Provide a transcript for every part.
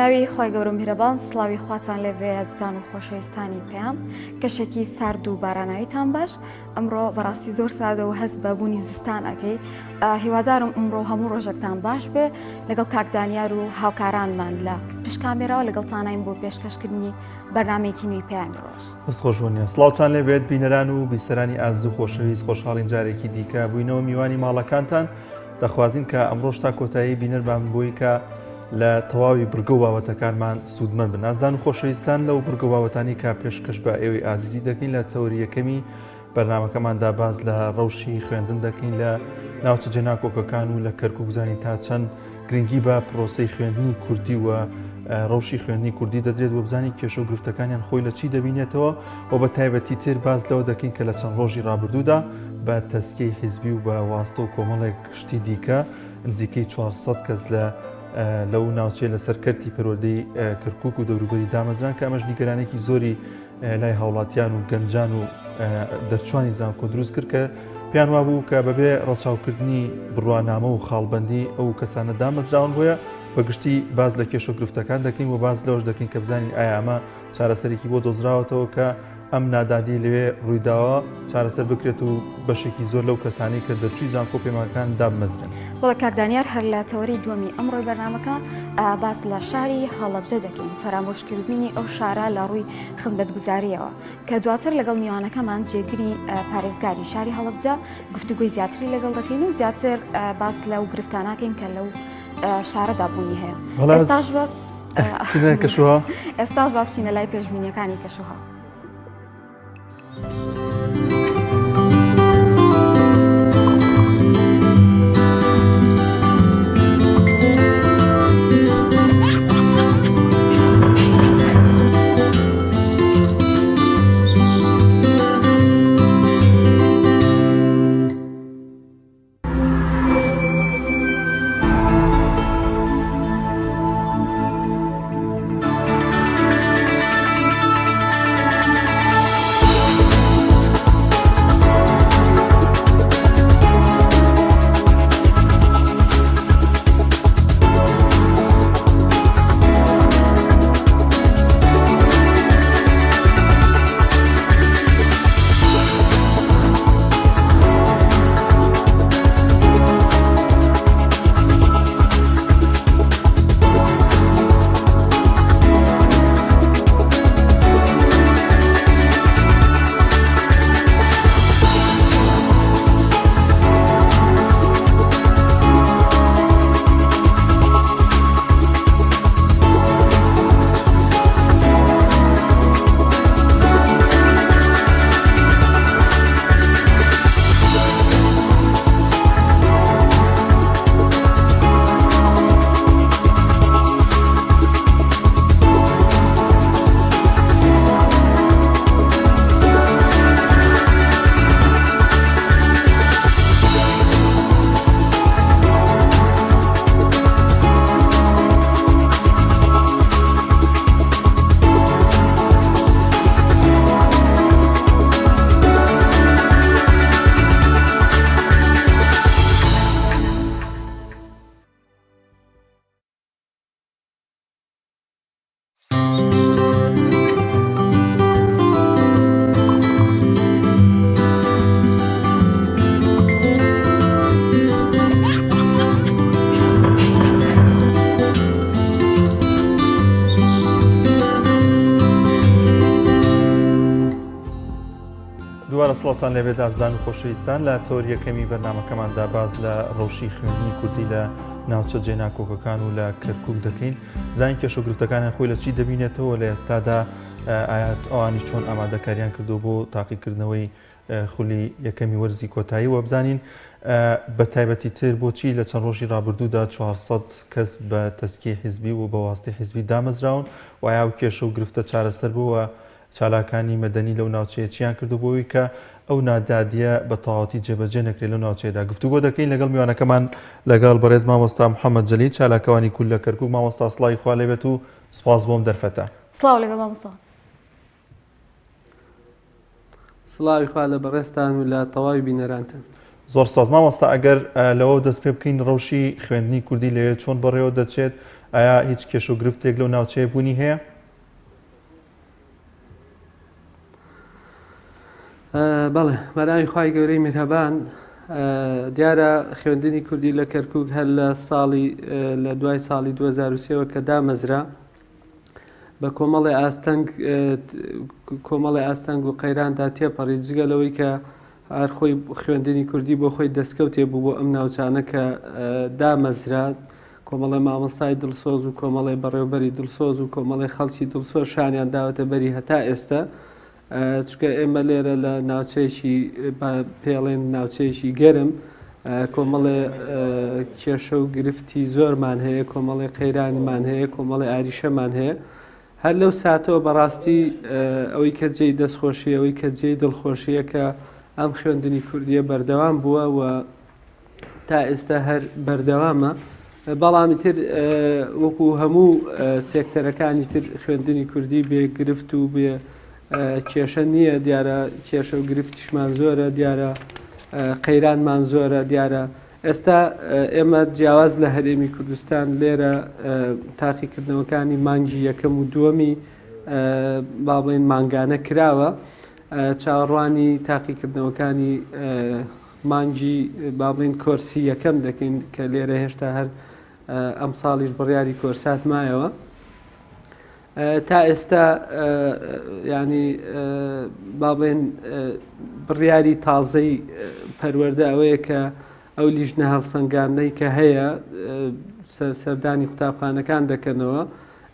سلاوی خۆی گەورم میهرەبان سلاوی خواتان لەوێ ئازیزان و خۆشەویستانی پێیان کەشێکی سارد و باراناویتان باش ئەمڕۆ بەڕاستی زۆر سادە و هەست بە بوونی زستان ئەەکەی هیوادارم ئەمڕۆ هەموو ڕۆژێکتان باش بێ لەگەڵ کاکدانیار و هاوکارانمان لە پشکامێراوە لەگەڵتانین بۆ پێشکەشکردنی بەرنامێکی نوێی پێیان ڕۆژ دەستخۆشبوونیە سڵاوتان لێبێت بینەران و بیسەرانی ئازوو خۆشەویست خۆشحاڵین جارێکی دیکە بووینەوە میوانی ماڵەکانتان دەخوازین کە ئەمڕۆ تا کۆتایی بینەرمان بووی کە لە تەواوی بڕگە و بابەتەکانمان سوودمەند بن نازان و خۆشەویستان لەو بڕگە و بابەتانی کا پێشکەش بە ئێوەی ئازیزی دەکەین لە تەوری یەکەمی بەرنامەکەماندا باز لە ڕەوشی خوێندن دەکەین لە ناوچە جێناکۆکەکان و لە کەرکووک تا چەند گرنگی بە پرۆسەی خوێندنی کوردی و ڕەوشی خوێندنی کوردی دەدرێت و بزانی کێشە و گرفتەکانیان خۆی لە چی دەبینێتەوە و بە تایبەتی تر باز لەوە دەکەین کە لە چەند ڕۆژی ڕابردوودا بە تەسکەی حیزبی و بە واستە و کۆمەڵێک شتی دیکە نزیکەی 400 کەس لەو ناوچەیە لە سەرکەرتی پەروەردەی کەرکووک و دەوروبەری دامەزران کە ئەمەش نیگەرانێکی زۆری لای هاوڵاتیان و گەنجان و دەرچوانی زانکۆ دروست کرد کە پێیان وابوو کە بەبێ ڕەچاوکردنی بڕوانامە و خاڵبەندی ئەو کەسانە دامەزراون بۆیە بەگشتی باز لە کێش و گرفتەکان دەکەین و باز لەوەش دەکەین کە بزانین ئایا ئەمە چارەسەرێکی بۆ دۆزراوەتەوە کە ئەم نادادی لەوێ ڕوویداوە چارەسەر بکرێت و بەشێکی زۆر لەو کەسانی کە دەرچووی زانکۆ پەیمانەکان دامەزرن. وەڵە کاکدانیار هەر لە تەوەری دووەمی ئەمڕۆی بەرنامەکە باس لە شاری هەڵەبجە دەکەین فەرامۆشکردنی ئەو شارە لە ڕووی خزمەتگوزاریەوە کە دواتر لەگەڵ میوانەکەمان جێگیری پارێزگاری شاری هەڵەبجە گفتوگوی زیاتری لەگەڵ دەکەین و زیاتر باس لەو گرفتاناکەین کە لەو شارەدا بوونی هەیە. ئێستاش با بچینە لای پێشبینیەکانی کەشوها. سڵاوتان لەبێت ئازیزان و خۆشەویستان لە تەوەری یەکەمی بەرنامەکەماندا باز لە ڕەوشی خوێندنی کوردی لە ناوچە جێناکۆکەکان و لە کەرکووک دەکەین زانین کێشە و گرفتەکانیان خۆی لە چی دەبینێتەوە لە ئێستادا ئەوانی چۆن ئامادەکاریان کردو بۆ تاقیکردنەوەی خولی یەکەمی وەرزی کۆتایی وە بزانین بە تایبەتی تر بۆچی لە چەند ڕۆژی ڕابردوودا 400 کەس بە تەسکیی حیزبی و بە واستەی حیزبی دامەزراون و یا و کێشە و گرفتە چارەسەر بووە چالاکانی مەدەنی لەو ناوچەیە چیان کردو بۆەوەی کە ئەو نادادیە بە تەواوەتی جێبەجێ نەکرێت لەو ناوچەیەدا گفتوگۆ دەکەین لەگەڵ میوانەکەمان لەگەڵ بەڕێز مامۆستا محەممەد جەلیل چالاکەوانی کول لە کەرکووک مامۆستا سڵاوی خوا لێبێت و سپاس بۆم دەرفەتە. سڵاو لێبێ مامۆستا. سڵاوی خوا لە بەڕێستان و لە تەواوی بینەرانتان. زۆر ساز مامۆستا ئەگەر لەوە دەست پێ بکەین ڕەوشی خوێندنی کوردی لەوێ چۆن بەڕێوە دەچێت ئایا هیچ کێش و گرفتێک لەو ناوچەیە بوونی هەیە؟ بەڵێ بەناوی خوای گەورەی میهرەبان دیارە خوێندنی کوردی لە کەرکووک هەر لە دوای ساڵی 2023 کە دامەزرا بە کۆمەڵی ئاستەنگ و قەیراندا تێپەڕی جگەلەوەی کە هەر خۆی خوێندنی کوردی بۆ خۆی دەستکەوتێ بوو بۆ ئەم ناوچانە کە دامەزرا کۆمەڵی مامۆستای دڵسۆز و کۆمەڵی بەڕێوەبەری دڵسۆز و کۆمەڵی خەڵکی دڵسۆز شانیان داوەتە بەری هەتا ئێستا چکە ئێمە لێرە لە ناوچەیەکی پێڵێن ناوچەیەکی گەرم کۆمەڵێ کێشە و گرفتی زۆرمان هەیە کۆمەڵی قەیرانمان هەیە کۆمەڵی ئاریشەمان هەیە هەر لەو ساتەوە بەڕاستی ئەوەی کە جێی دەستخۆشی ئەوەی کە جێی دڵخۆشیە کە ئەم خوێندنی کوردیە بەردەوام بووە و تا ئێستا هەر بەردەوامە بەڵامی تر وەکو هەموو سێکتەرەکانی تر خوێندنی کوردی بێ گرفت و بێ کێشە نییە دیارە کێشە و گرفتیشمان زۆرە دیارە قەیرانمان زۆرە دیارە ئێستا ئێمە جیاواز لە هەرێمی کوردستان لێرە تاقیکردنەوەکانی مانگی یەکەم و دووەمی با بڵێن مانگانە کراوە چاوەڕوانی تاقیکردنەوەکانی مانگی با بڵێن کۆرسی یەکەم دەکەین کە لێرە هێشتا هەر ئەم ساڵیش بڕیاری کۆرسات مایەوە تا ئێستا ینی با بڵێن بڕیاری تازەی پەروەردە ئەوەیە کە ئەو لیژنە هەڵسەنگاندنەی کە هەیە سەردانی قوتابخانەکان دەکەنەوە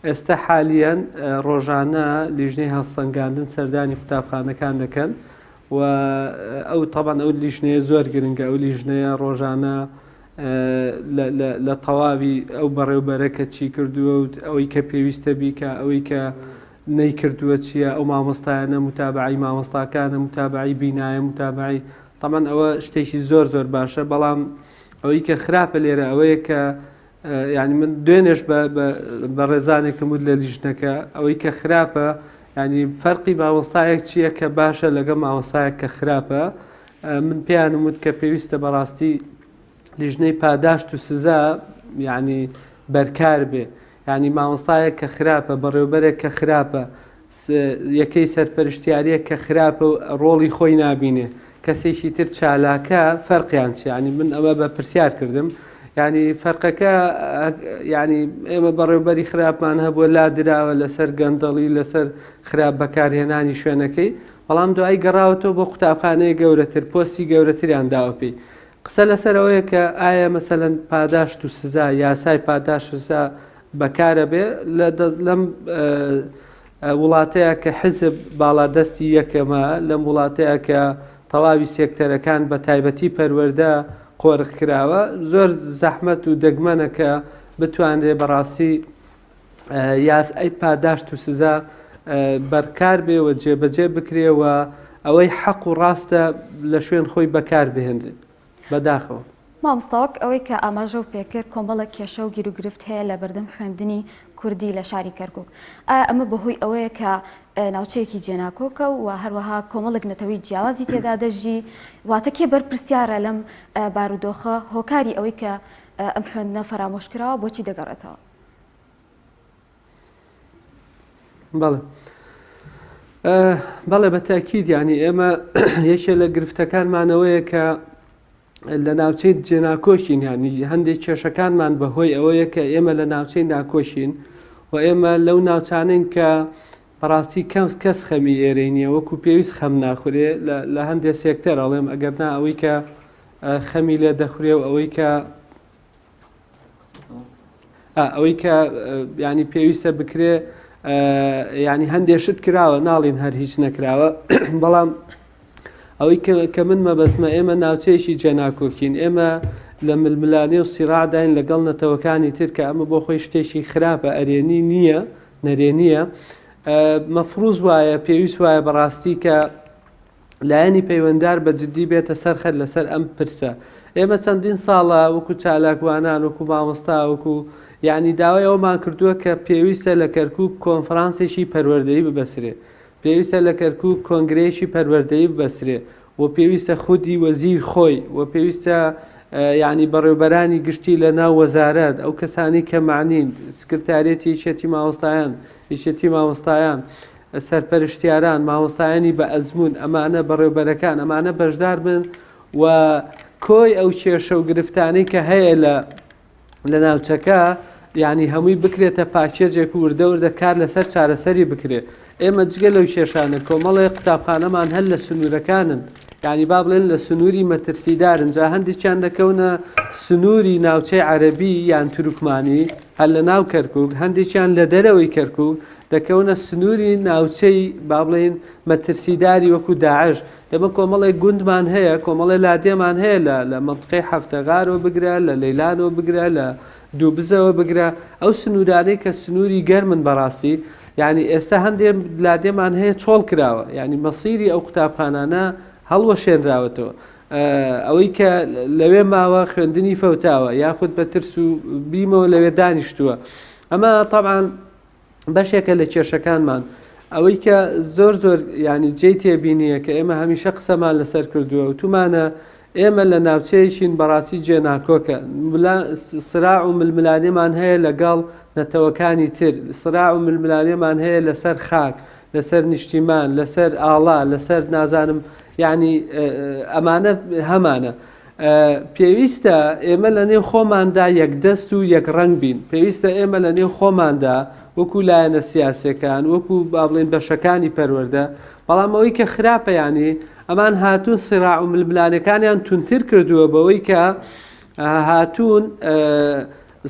ئێستا حالیان ڕۆژانە لیژنەی هەڵسەنگاندن سەردانی قوتابخانەکان دەکەن و ئەو تەبەن ئەو لیژنەیە زۆر گرنگە ئەو لیژنەیە ڕۆژانە لە تەواوی ئەو بەڕێوبەرەکە چی کردووە و ئەوەی کە پێویستە بیکە ئەوەی کە نەیکردووە چییە ئەو مامۆستایانە متابعی مامۆستاکانە متابعی بینایە متابعی تەمان ئەوە شتێکی زۆر زۆر باشە بەڵام ئەوەی کە خراپە لێرە ئەوەیە کە ینی من دوێنێش بە ڕێزانێکم وت لە لیژنەکە ئەوەی کە خراپە ینی فەرقی مامۆستایەک چییە کە باشە لەگە مامۆستایەک کە خراپە من پێیانم وت کە پێویستە بەڕاستی لیژنەی پاداشت و سزا یعنی بەرکار بێ ینی مامۆستایەک کە خراپە بەڕێوەبەرێک کە خراپە یەکەی سەرپەرشتیاریەک کە خراپە و ڕۆڵی خۆی نابینێ کەسێکی تر چالاکە فەرقیان چی ینی من ئەوە بە پرسیار کردم ینی فەرقەکە ینی ئێمە بەڕێوەبەری خراپمان هەبووە لا دراوە لەسەر گەندەڵی لەسەر خراپ بەکارهێنانی شوێنەکەی بەڵام دوایی گەڕاوەتەوە بۆ قوتابخانەیە گەورەتر پۆستی گەورەتریان داوە پێی قسە لەسەرەوەیە کە ئایا مەسەلەن پاداشت و سزا یاسای پاداش و سزا بەکارە بێ لەم وڵاتەیە کە حزب باڵادەستی یەکەمە لەم وڵاتەیە کە تەواوی سێکتەرەکان بە تایبەتی پەروەردە قۆرغ کراوە زۆر زەحمەت و دەگمەنە کە بتوانرێ بەڕاستی یاسای پاداشت و سزا بەرکار بێەوە جێبەجێ بکرێەوە ئەوەی حەق و ڕاستە لە شوێن خۆی بەکار بهێنرێت بەداخەوە مامۆستاوەک ئەوەی کە ئاماژە و پێکرد کۆمەڵە کێشە و گیر و گرفت هەیە لە بەردەم خوێندنی کوردی لە شاری کەرکووک ئەمە بەهۆی ئەوەیە کە ناوچەیەکی جێناکۆکە و هەروەها کۆمەڵک نەتەوەی جیاوازی تێدا دەژی واتە کێ بەرپرسیارە لەم بارودۆخە هۆکاری ئەوەی کە ئەم خوێندنە فەرامۆشکراوە بۆچی دەگەڕێتەوە؟ بەڵێ بە تاکید ینی ئێمە یەکێ لە گرفتەکانمانەوەیە کە لە ناوچەی جێناکۆشین ینی هەندێک کێشەکانمان بەهۆی ئەوەیە کە ئێمە لە ناوچەی ناکۆشین و ئێمە لەو ناوچانین کە بەڕاستی کەس خەمی ئێرەی نییە وەکو پێویست خەم ناخورێ لە هەندێک سێکتەر ئەڵێم ئەگەر نا ئەوەی کە خەمی لێ دەخورێ و ئەوەی کە ینی پێویستە بکرێ ینی هەندێشت کراوە ناڵین هەر هیچ نەکراوە بەڵام ئەوەی کە من مەبەستمە ئێمە ناوچەیەکی جێناکۆکین ئێمە لە ململانێ و سیڕاداین لەگەڵ نەتەوەکانی تر کە ئەمە بۆ خۆی شتێکی خراپە ئەرێنی نییە نەرێنیە مەفروض وایە پێویست وایە بەڕاستی کە لایەنی پەیوەنددار بە جددی بێتە سەرخەت لەسەر ئەم پرسە ئێمە چەندین ساڵە وەکو چالاکوانان وەکو مامۆستا وەکو یعنی داوای ئەومان کردووە کە پێویستە لە کەرکووک کۆنفرانسێکی پەروەردەیی ببەسرێ پێویستە لە کەرکووک کۆنگرەیەکی پەروەردەیی ببەسرێ و و پێویستە خودی وەزیر خۆی و پێویستە یعنی بەڕێوبەرانی گشتی لە ناو وەزارەت ئەو کەسانی کە معنین سکرتارێتی یەکێتی مامۆستایان یەکێتی مامۆستایان سەرپەرشتیاران مامۆستایانی بە ئەزمون ئەمانە بەڕێوبەرەکان ئەمانە بەشدار بن و کۆی ئەو کێشە و گرفتانەی کە هەیە لە ناوچەکە یعنی هەمووی بکرێتە پاکێجێک و وردە کار لەسەر چارەسەری بکرێت. ئێمە جگە لەو کێشانە کۆمەڵی قوتابخانەمان هەر لە سنوورەکانن، یعنی با بڵێن لە سنووری مەترسیدارن، جا هەندێکیان دەکەونە سنووری ناوچەی عەرەبی یان تورکمانی هەر لە ناو کەرکووک، هەندێکیان لە دەرەوەی کەرکووک دەکەونە سنووری ناوچەی با بڵێن مەترسیداری وەکو داعش. ئێمە کۆمەڵی گوندمان هەیە، کۆمەڵی لادێمان هەیە لە مەنطقەی هەفتەغارەوە بگرە، لە لەیلانەوە بگرە، لە دووبزەوە بگرە، ئەو سنوورانەی کە سنووری گەرمن بەڕاستی. یعنی ئێستا هەندێک لادێمان هەیە چۆڵ کراوە، یعنی مەسیری ئەو قوتابخانانە هەڵوەشێنراوەتەوە. ئەوەی کە لەوێ ماوە خوێندنی فەوتاوە یاخود بە ترس و بیمەوە لەوێ دانیشتووە. ئەمە طبعاً بەشێکە لە کێشەکانمان، ئەوەی کە زۆر ینی جێی تێبینیە کە ئێمە هەمیشە قسەمان لەسەر کردووە و تومانە ئێمە لە ناوچەیەکین بەڕاستی جێناکۆکە سراع و ململانێمان هەیە لەگەڵ نەتەوەکانی تر، سراع و ململانێمان هەیە لەسەر خاک، لەسەر نیشتیمان، لەسەر ئاڵا، لەسەر نازانم یعنی ئەمانە هەمانە. پێویستە ئێمە لە نێو خۆماندا یەکدەست و یەکڕەنگ بین، پێویستە ئێمە لە نێو خۆماندا وەکو لایەنە سیاسیەکان وەکو با بڵێن بەشەکانی پەروەردە، بەڵام ئەوەی کە خراپە ینی ئەمان هاتوون سراع و ململانەکانیان تونتر کردووە بەوەی کە هاتوون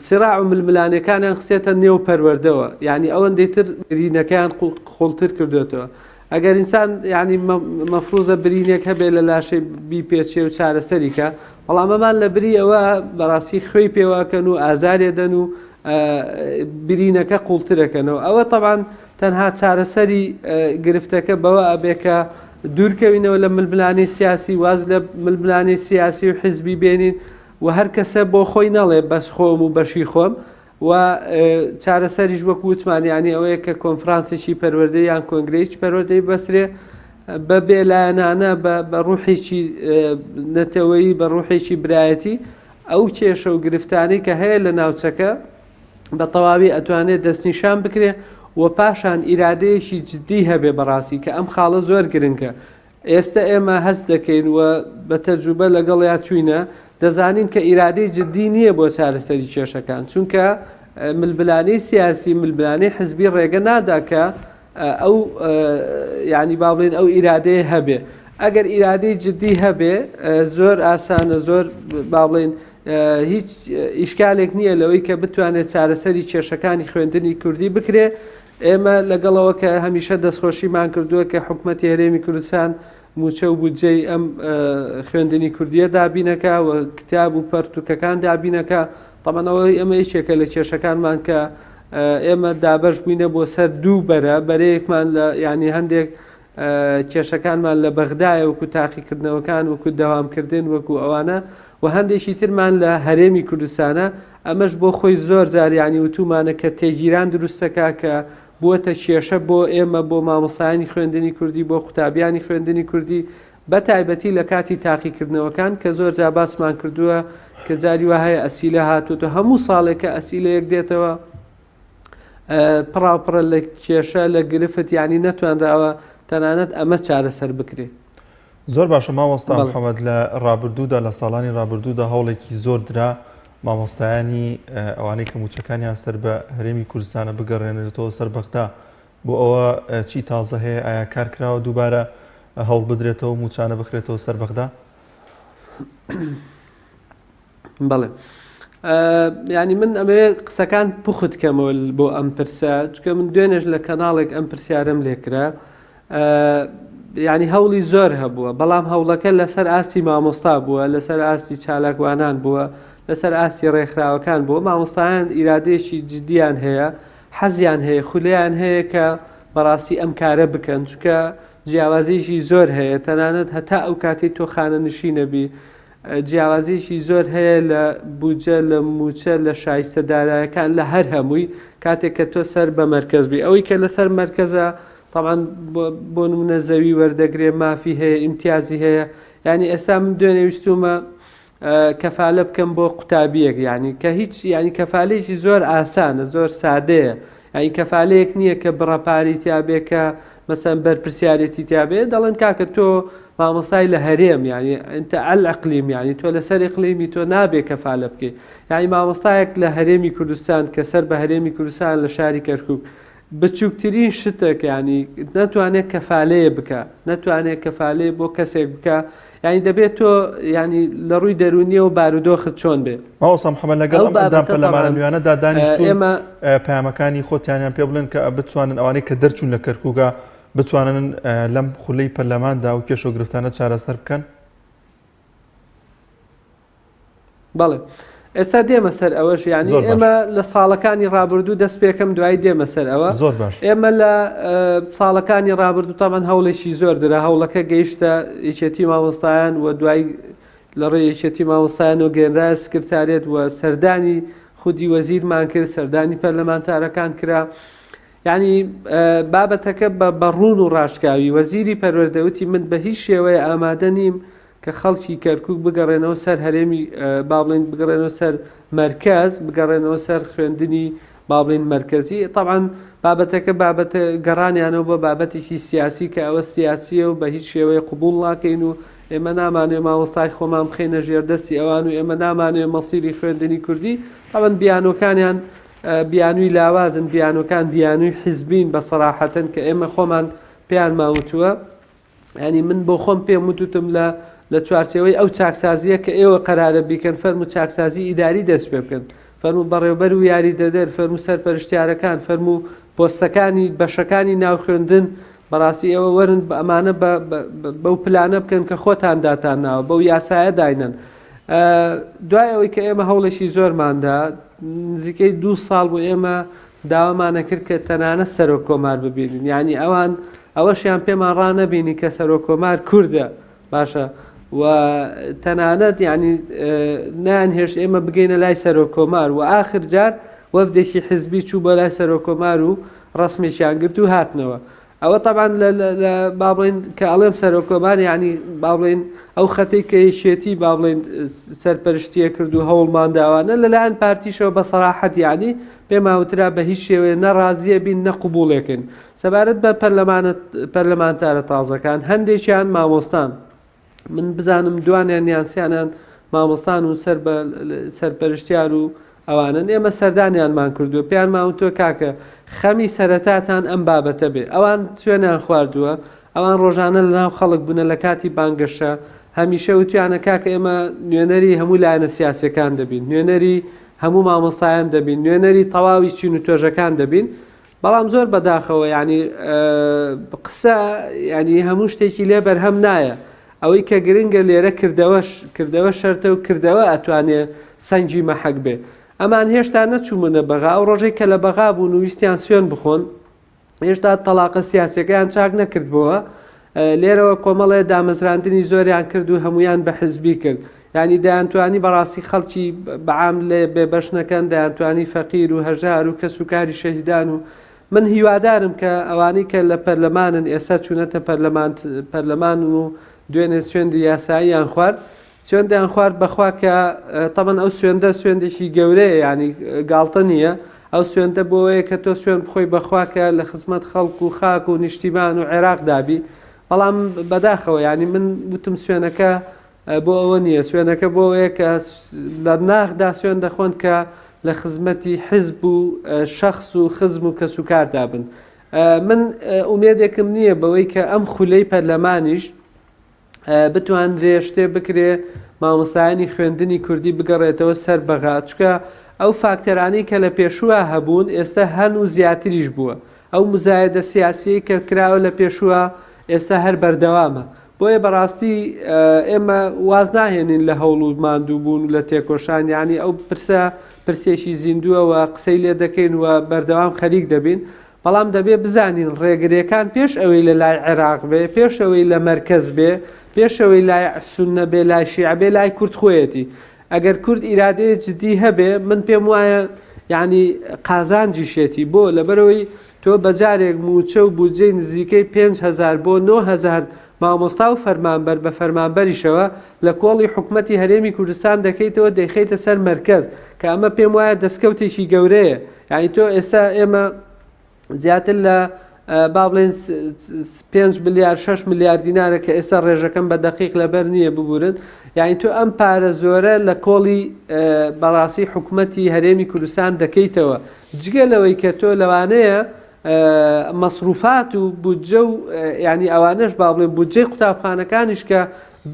سراع و ململانەکانیان خسێتە نێو پەروەردەوە، یعنی ئەوەندەی تر برینەکەیان قوڵتر کردوێتەوە. ئەگەر ئینسان یعنی مەفروزە برینێک هەبێ لە لاشەی بیپێچێ و چارەسەریکە، بەڵام ئەمان لە بری ئەوە بەڕاستی خوێی پێواکەن و ئازارێدەن و برینەکە قوڵترەکەنەوە. ئەوە طبعاً تەنها چارەسەری گرفتەکە بەوە ئەبێکە دوورکەوینەوە لە ململانەی سیاسی، واز لە ململانەی سیاسی و حیزبی بێنین و هەر کەسە بۆ خۆی نەڵێ بەس خۆم و بەشی خۆم و چارەسەریش وەکو وتمانیانی ئەوەیە کە کۆنفرانسێکی پەروەردەی یان کۆنگرەیەکی پەروەردەی بەسرێ بە بێلایەنانە بە ڕوحێکی نەتەوەیی، بە ڕوحێکی برایەتی ئەو کێشە و گرفتانەی کە هەیە لە ناوچەکە بە تەواوی ئەتوانێت دەستنیشان بکرێ و پاشان ئیرادەیەکی جددی هەبێ بەڕاستی کە ئەم خاڵە زۆر گرنگە. ئێستا ئێمە هەست دەکەین و بە تەجروبە لەگەڵ یا چوینە دەزانین کە ئیرادەی جددی نییە بۆ چارەسەری کێشەکان، چونکە ململانەی سیاسی ململانەی حزبی ڕێگە نادا کە ئەو یعنی با بڵێن ئەو ئیرادەیە هەبێ. ئەگەر ئیرادەی جددی هەبێ زۆر ئاسانە، زۆر با بڵێن هیچ ئیشکالێک نییە لەوەی کە بتوانێت چارەسەری کێشەکانی خوێندنی کوردی بکرێ. ئێمە لەگەڵەوە کە هەمیشە دەستخۆشیمان کردووە کە حکوومەتی هەرێمی کوردستان موچە و بودجەی ئەم خوێندنی کوردیە دابینەکە و کتاب و پەرتوکەکان دابینەکە. تەمەنەوەی ئەمە یەکێکە لە کێشەکانمان کە ئێمە دابەش بووینە بۆ سەر دوو بەرەیەکمان لە ینی هەندێک کێشەکانمان لە بەغدایە وەکو تاقیکردنەوەکان وەکو دەوامکردن وەکو ئەوانە و هەندێکی ترمان لە هەرێمی کوردستانە. ئەمەش بۆ خۆی زۆر زاریانی وتومانە کە تێگیران دروستەکە کە بووەتە کێشە بۆ ئێمە بۆ مامۆستایانی خوێندنی کوردی، بۆ قوتابیانی خوێندنی کوردی بە تایبەتی لە کاتی تاقیکردنەوەکان کە زۆر جا باسمان کردووە کە جاری وهەیە ئەسیلە هاتووە هەموو ساڵێکە ئەسیلەیەک دێتەوە پڕاپڕە لە کێشە لە گرفت، یعنی نەتوانراوە تەنانەت ئەمە چارەسەر بکرێت. زۆر باشە مامۆستا محەممەد، لە ڕابردوودا لە ساڵانی ڕابردوودا هەوڵێکی زۆر درا مامۆستایانی ئەوانەی کە موچەکانیان سەر بە هەرێمی کوردستانە بگەڕێنێتەوە سەر بەغدا، بۆ ئەوە چی تازە هەیە؟ ئایا کارکراوە دووبارە هەوڵ بدرێتەوە موچانە بخرێتەوە سەر بەغدا؟ بەڵێ، ینی من ئەمێ قسەکان پوخت کەمەوە بۆ ئەم پرسە، چکە من دوێنێش لە کەناڵێک ئەم پرسیارم لێکرا، ینی هەوڵی زۆر هەبووە، بەڵام هەوڵەکە لەسەر ئاستی مامۆستا بووە، لەسەر ئاستی چالاکوانان بووە، لەسەر ئاستی ڕێکخراوەکان بووە. مامۆستایان ئیرادەیەکی جددیان هەیە، حەزیان هەیە، خولەیان هەیە کە بەڕاستی ئەم کارە بکەن، چکە جیاوازیشی زۆر هەیە، تەنانەت هەتا ئەو کاتی تۆ خانە نشینەبی جیاوازیشی زۆر هەیە لە بودجە، لە موچە، لە شایستەدارایەکان، لە هەر هەمووی کاتێک کە تۆ سەر بە مەرکەز بی. ئەوەی کە لەسەر مەرکەزە طبعا بۆ نمونە زەوی وەردەگرێ مافی هەیە ئیمتیازی هەیە ینی ئێستا من دوێنێویستومە کەفالە بکەم بۆ قوتابیەک ینی کە هیچ ینی کەفالەیەکی زۆر ئاسانە زۆر سادەیە ینی کەفالەیەک نییە کە بڕەپاری تیابێ کە مەسەن بەرپرسیارەتی تیابێ دەڵێن کاکە تۆ مامۆسای لە هەرێم ینی ئەنتە ئەقلیم ینی تۆ لەسەر ئیقلیمی تۆ نابێ کەفالە بکەیت ینی مامۆستایەک لە هەرێمی کوردستان کە سەر بە هەرێمی کوردستان لە شاری کەرکووک بچووکترین شتێک ینی نەتوانێت کەفالەیە بکە نەتوانێت کەفالەیە بۆ کەسێک بکە ینی دەبێت تۆ ینی لە ڕووی دەرونیە و بارودۆخت چۆن بێ ماوەسا محەممەد لەگەڵ ئەم پەرلەمانە نوێنەدا دانیشتوون پەیامەکانی خۆتیانیان پێ بڵێن کە بتوانن ئەوانەی کە دەرچوون لە کەرکووکە بتوانن لەم خولەی پەرلەماندا و کێشە و گرفتانە چارەسەر بکەن. بەڵێ ئێستا دێمە سەر ئەوەش ینی ئێمە لە ساڵەکانی ڕابردوو دەست پێکەم دوای دێمە سەر ئەوە زۆر باش ئێمە لە ساڵەکانی ڕابردوو تامان هەوڵێکی زۆر درا هەوڵەکە گەیشتە یەکێتی مامۆستایان و دوای لە ڕێی یەکێتی مامۆستایان و گەێنرای سکرتارێت و سەردانی خودی وەزیرمان کرد سەردانی پەرلەمانتارەکان کرا ینی بابەتەکە بە ڕوون و ڕاشکاوی وەزیری پەروەردەوتی من بە هیچ شێوەیە ئامادە نیم کە خەڵکی کەرکووک بگەڕێنەوە سەر هەرێمی بابڵین بگەڕێنەوە سەر مەرکەز بگەڕێنەوە سەر خوێندنی بابڵین مەرکەزی طبعاً بابەتەکە بابەتە گەڕانیانەوە بۆ بابەتێکی سیاسی کە ئەوە سیاسیە و بە هیچ شێوەیە قبول ناکەین و ئێمە نامانوێ مامۆستای خۆمان بخێنە ژێردەستی ئەوان و ئێمە نامانوێ مەسیری خوێندنی کوردی طبعاً بیانۆکانیان بیانووی لاوازن بیانۆکان بیانووی حیزبین بە سەراحەتەن کە ئێمە خۆمان پێیان ماوتووە ینی من بۆ خۆم پێم وتوتم لە چوارچەوەی ئەو چاکسازیە کە ئێوە قەرارە بیکەن فەرمو چاکسازی ئیداری دەست پێ بکەن فەرمو بەڕێوەبەر و یاری دەدەر فەرمو سەرپەرشتیارەکان فەرمو پۆستەکانی بەشەکانی ناو خوێندن بەڕاستی ئێوە وەرن بە ئەمانە بەو پلانە بکەن کە خۆتان داتان ناوە بەو یاسایە داینن دوای ئەوەی کە ئێمە هەوڵێکی زۆرماندا نزیکەی 2 ساڵ بۆ ئێمە داوامانە کرد کە تەنانە سەرۆک کۆمار ببینین ینی ئەوەشیان پێمان ڕانەبینی کە سەرۆک کۆمار کووردە باشە و تەنانەت ینی نانهێشت ئێمە بگەینە لای سەرۆک کۆمار و ئاخر جار وەفدێکی حزبی چوو بە لای سەرۆک کۆمار و ڕسمێکیان گرت و هاتنەوە ئەوە طبعاً لە بابڵین کە ئەڵێم سەرۆک کۆمار ینی بابڵین ئەو خەتەی کە یەکێتی بابڵین سەرپەرشتیە کرد و هەوڵمان داوانە لەلایەن پارتیشەوە بە سەراحەت ینی پێماوترا بە هیچ شێوەیە نەڕازیە بین نەقبوڵێکن سەبارەت بە پەرلەمانتارە تازەکان هەندێکیان مامۆستان من بزانم دوانیان یانسیانیان مامۆستان و سەرپەرشتیار و ئەوانن ئێمە سەردانیانمان کردووە پێیان ماوتۆ کاکە خەمی سەرەتاتان ئەم بابەتە بێ ئەوان سوێنیان خواردووە ئەوان ڕۆژانە لە ناو خەڵک بوونە لە کاتی بانگەشە هەمیشە وتیانە کاکە ئێمە نوێنەری هەموو لایەنە سیاسەکان دەبین نوێنەری هەموو مامۆستایان دەبین نوێنەری تەواوی چین و توێژەکان دەبین بەڵام زۆر بەداخەوە ینی قسە ینی هەموو شتێکی لێ بەرهەم نایە ئەوەی کە گرنگە لێرە کردەوە شەرتە و کردەوە ئەتوانێ سەنگی مەحەک بێ ئەمان هێشتا نەچوومونە بەغا ئەو ڕۆژەی کە لە بەغا بوون و ویستیان سوێن بخۆن هێشتا تەلاقە سیاسەکەیان چاک نەکردبووە لێرەوە کۆمەڵێ دامەزراندنی زۆریان کرد و هەمویان بە حزبی کرد ینی دەیانتوانی بەڕاستی خەڵکی بەعام لێ بێبەشنەکەن دەیانتوانی فەقیر و هەژار و کەس و کاری شەهیدان و من هیوادارم کە ئەوانەی کە لە پەرلەمانن ئێستا چوونەتە پەرلەمان و دوێنێ سوێندی یاساییان خوارد سوێندیان خوارد بەخوا کە تەمەن ئەو سوێندە سوێندێکی گەورەیە ینی گاڵتە نییە ئەو سوێندە بۆەیە کە تۆ سوێن بخۆی بەخوا کە لە خزمەت خەڵک و خاک و نیشتیمان و عێراق دابی بەڵام بەداخەوە ینی من وتم سوێنەکە بۆ ئەوە نییە سوێنەکە بۆ ئەوەیە کە لە ناخدا سوێن دەخۆن کە لە خزمەتی حزب و شەخص و خزم و کەسوکار دابن من ئومێدێکم نییە بەوەی کە ئەم خولەی پەرلەمانیش بتوانرێ شتێ بکرێ مامۆستایانی خوێندنی کوردی بگەڕێتەوە سەر بەغا چکە ئەو فاکتەرانەی کە لە پێشووە هەبوون ئێستا هەن و زیاتریش بووە ئەو مزایدە سیاسی کە کراوە لە پێشووە ئێستا هەر بەردەوامە بۆیە بەڕاستی ئێمە واز ناهێنین لە هەوڵ و ماندوو بوون لە تێکۆشان ینی ئەو پرسێکی زیندووەوە قسەی لێ دەکەین و بەردەوام خەریک دەبین بەڵام دەبێ بزانین ڕێگرەکان پێش ئەوەی لە لای عێراق بێ پێش ئەوەی لە مەرکەز بێ پێشەوەی لای سونە بێ لای شیع بێ لای کورد خۆیەتی ئەگەر کورد ئیرادەیە جدی هەبێ من پێم وایە یعنی قازانجی شێتی بۆ لەبەرەوەی تۆ بەجارێک موچە و بودجەی نزیکەی 5,000 بۆ 9,000 مامۆستا و فەرمانبەر بە فەرمانبەریشەوە لە کۆڵی حکوومەتی هەرێمی کوردستان دەکەیتەوە دەیخیتە سەر مەرکەز کە ئەمە پێم وایە دەستکەوتێکی گەورەیە. یعنی تۆ ئێستا ئێمە زیاتر لە با بڵێن 5 ملیار 6 ملیار دینارە کە ئێستا ڕێژەکەم بە دەقیق لەبەر نییە ببورن. یعنی تۆ ئەم پارە زۆرە لە کۆڵی بەڕاستی حکوومەتی هەرێمی کوردستان دەکەیتەوە جگە لەوەی کە تۆ لەوانەیە مەسروفات و بودجە و ینی ئەوانش با بڵێن بودجەی قوتابخانەکانیش کە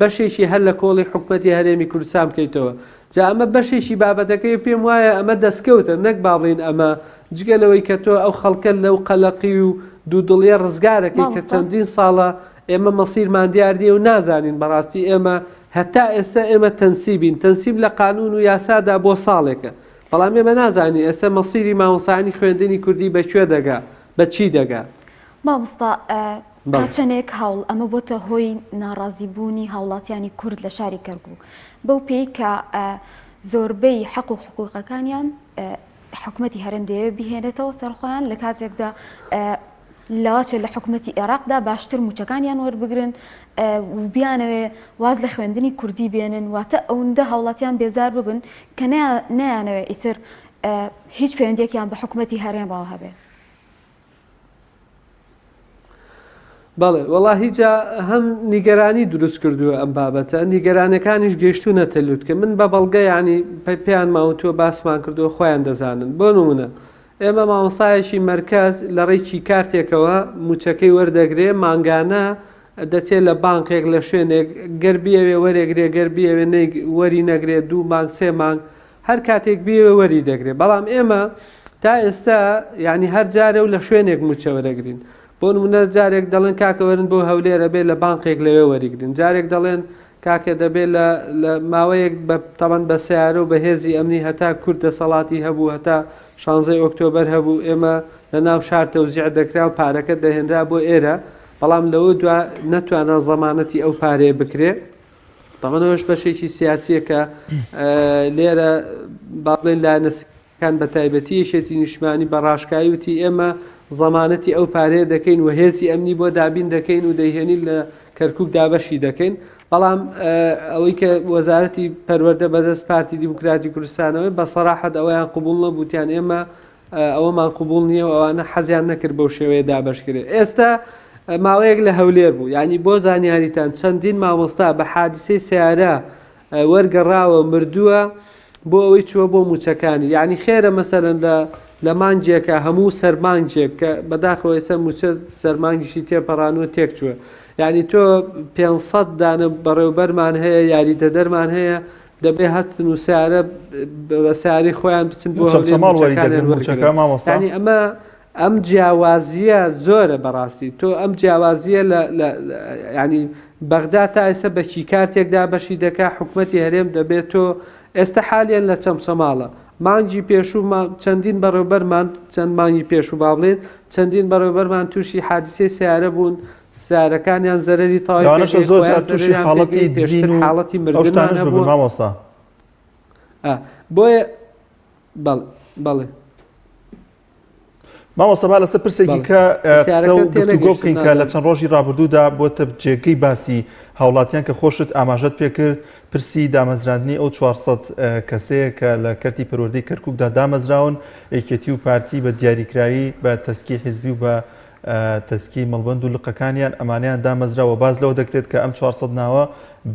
بەشێکی هەر لە کۆڵی حکوومەتی هەرێمی کوردستان بکەیتەوە. جا ئەمە بەشێکی بابەتەکەی پێم وایە ئەمە دەستکەوتە نەک با بڵێن ئەمە جگە لەوەی کە تۆ ئەو خەڵکە لەو قەلەقی و دوودڵیە ڕزگارەکەی کە چەندین ساڵە ئێمە مەسیرمان دیاردیە و نازانین بەڕاستی ئێمە هەتا ئێستا ئێمە تەنسیبین تەنسیب لە قانون و یاسادا بۆ ساڵێکە بەڵام ئێمە نازانی ئێستا مەسیری مامۆستایانی خوێندنی کوردی بەکوێ دەگا بە چی دەگا. مامۆستا چەندێک هەوڵ ئەمە بۆتە هۆی ناڕازیبوونی هاوڵاتیانی کورد لە شاری کەرکووک بەو پێی کە زۆربەی حەق و حقوقەکانیان حکوومەتی هەرێم دەیەوێت بهێنێتەوە سەرخۆیان لە کاتێکدا لاواچێ لە حکوومەتی عێراقدا باشتر موچەکانیان وەربگرن و بیانەوێ واز لە خوێندنی کوردی بێنن واتە ئەوەندە هاوڵاتیان بێزار ببن کە نەیانەوێ ئیتر هیچ پەیوەندیەکیان بە حکوومەتی هەرێمەوە هەبێ. بەڵێ وەڵا هیچە هەم نیگەرانی دروست کردووە ئەم بابەتە نیگەرانەکانیش گەشتوونە تەلوت کە من بە بەڵگە ینی پێیان ماوەتووە باسمان کردووە خۆیان دەزانن بۆ نمونە ئێمە مامۆستایەکی مەرکەز لە ڕێکی کارتێکەوە موچەکەی وەردەگرێ مانگانە دەچێت لە بانقێک لە شوێنێک گەربیەوێ وەرێگرێ گەربیەوێ وەری نەگرێت 2 مانگ 3 مانگ هەر کاتێک بیەوە وەری دەگرێت بەڵام ئێمە تا ئێستا ینی هەر جارە و لە شوێنێک موچە وەرەگرین بۆ نمونە جارێک دەڵێن کاکەوەرن بۆ هەولێرە بێت لە بانقێک لەوێ وەریگرن جارێک دەڵێن کاکە دەبێت لە ماوەیەک تەمەەن بە سیارە و بەهێزی ئەمنی هەتا کورد دەسەڵاتی هەبوو هەتا 16 ئۆکتۆبەر هەبوو ئێمە لە ناو شار تەوزیع دەکرا و پارەکە دەهێنرا بۆ ئێرە بەڵام لەوە دو نەتوانە زەمانەتی ئەو پارەیە بکرێ تەمەنەوەش بەشێکی سیاسیە کە لێرە با بڵێن لایەنەکان بە تایبەتی یەشێتی نیشتمانی بە ڕاشکایی وتی ئێمە زەمانەتی ئەو پارەیە دەکەین و هێزی ئەمنی بۆ دابین دەکەین و دەیهێنین لە کەرکووک دابەشی دەکەین بەڵام ئەوەی کە وەزارەتی پەروەردە بەدەست پارتی دیموکراتی کوردستانەوەی بە سەراحەت ئەوەیان قبول نەبووتیان ئێمە ئەوەمان قبول نییە و ئەوانە حەزیان نەکرد بەو شێوەیە دابەشکرێت. ئێستا ماوەیەک لە هەولێر بوو ینی بۆ زانیاریتان چەندین مامۆستا بە حادیسەی سیارە وەرگەڕاوە مردووە بۆ ئەوەی چووە بۆ موچەکانی یعنی خێرە مەسەرەن لە مانجێکە هەموو سەرمانجێک کە بەداخەوە ئێستا موچە سەرمانگیشی تێپەڕانوە تێک چووە یعنی تۆ 500 دانە بەڕێوبەرمان هەیە یاریدە دەرمان هەیە دەبێ هەستن و سیارە بە سیاری خۆیان بچن بۆ ینی ئەمە ئەم جیاوازیە زۆرە بەڕاستی تۆ ئەم جیاوازیە ینی بەغدا تا ئێستا بەکی کارتێکدا بەشی دەکا حکوومەتی هەرێم دەبێت تۆ ئێستا حالیان لە چەمچەماڵە مانگی پێشوو چەندین بەڕێوبەرمان چەند مانگی پێشوو با بڵێن چەندین بەڕێوبەرمان تووشی حادیسەی سیارە بوون سیارەکانیان زەرری تاوانەش زۆر تووشی حاڵەتی دزین و حاڵەتی مردنانە بوو مامۆستا بۆیە بەڵێ مامۆستا با لەسەر پرسێکی کە قسە و گفتوگۆ بکەین کە لە چەند ڕۆژی ڕابردوودا بۆتە جێگەی باسی هاوڵاتیان کە خۆشت ئاماژەت پێکرد پرسی دامەزراندنی ئەو 400 کەسەیە کە لە کەرتی پەروەردەی کەرکووکدا دامەزراون یەکێتی و پارتی بە دیاریکراوی بە تەسکی حیزبی و بە تەسکی مەڵبەند و لقەکانیان ئەمانیان دامەزراوە باز لەوە دەکرێت کە ئەم 400 ناوە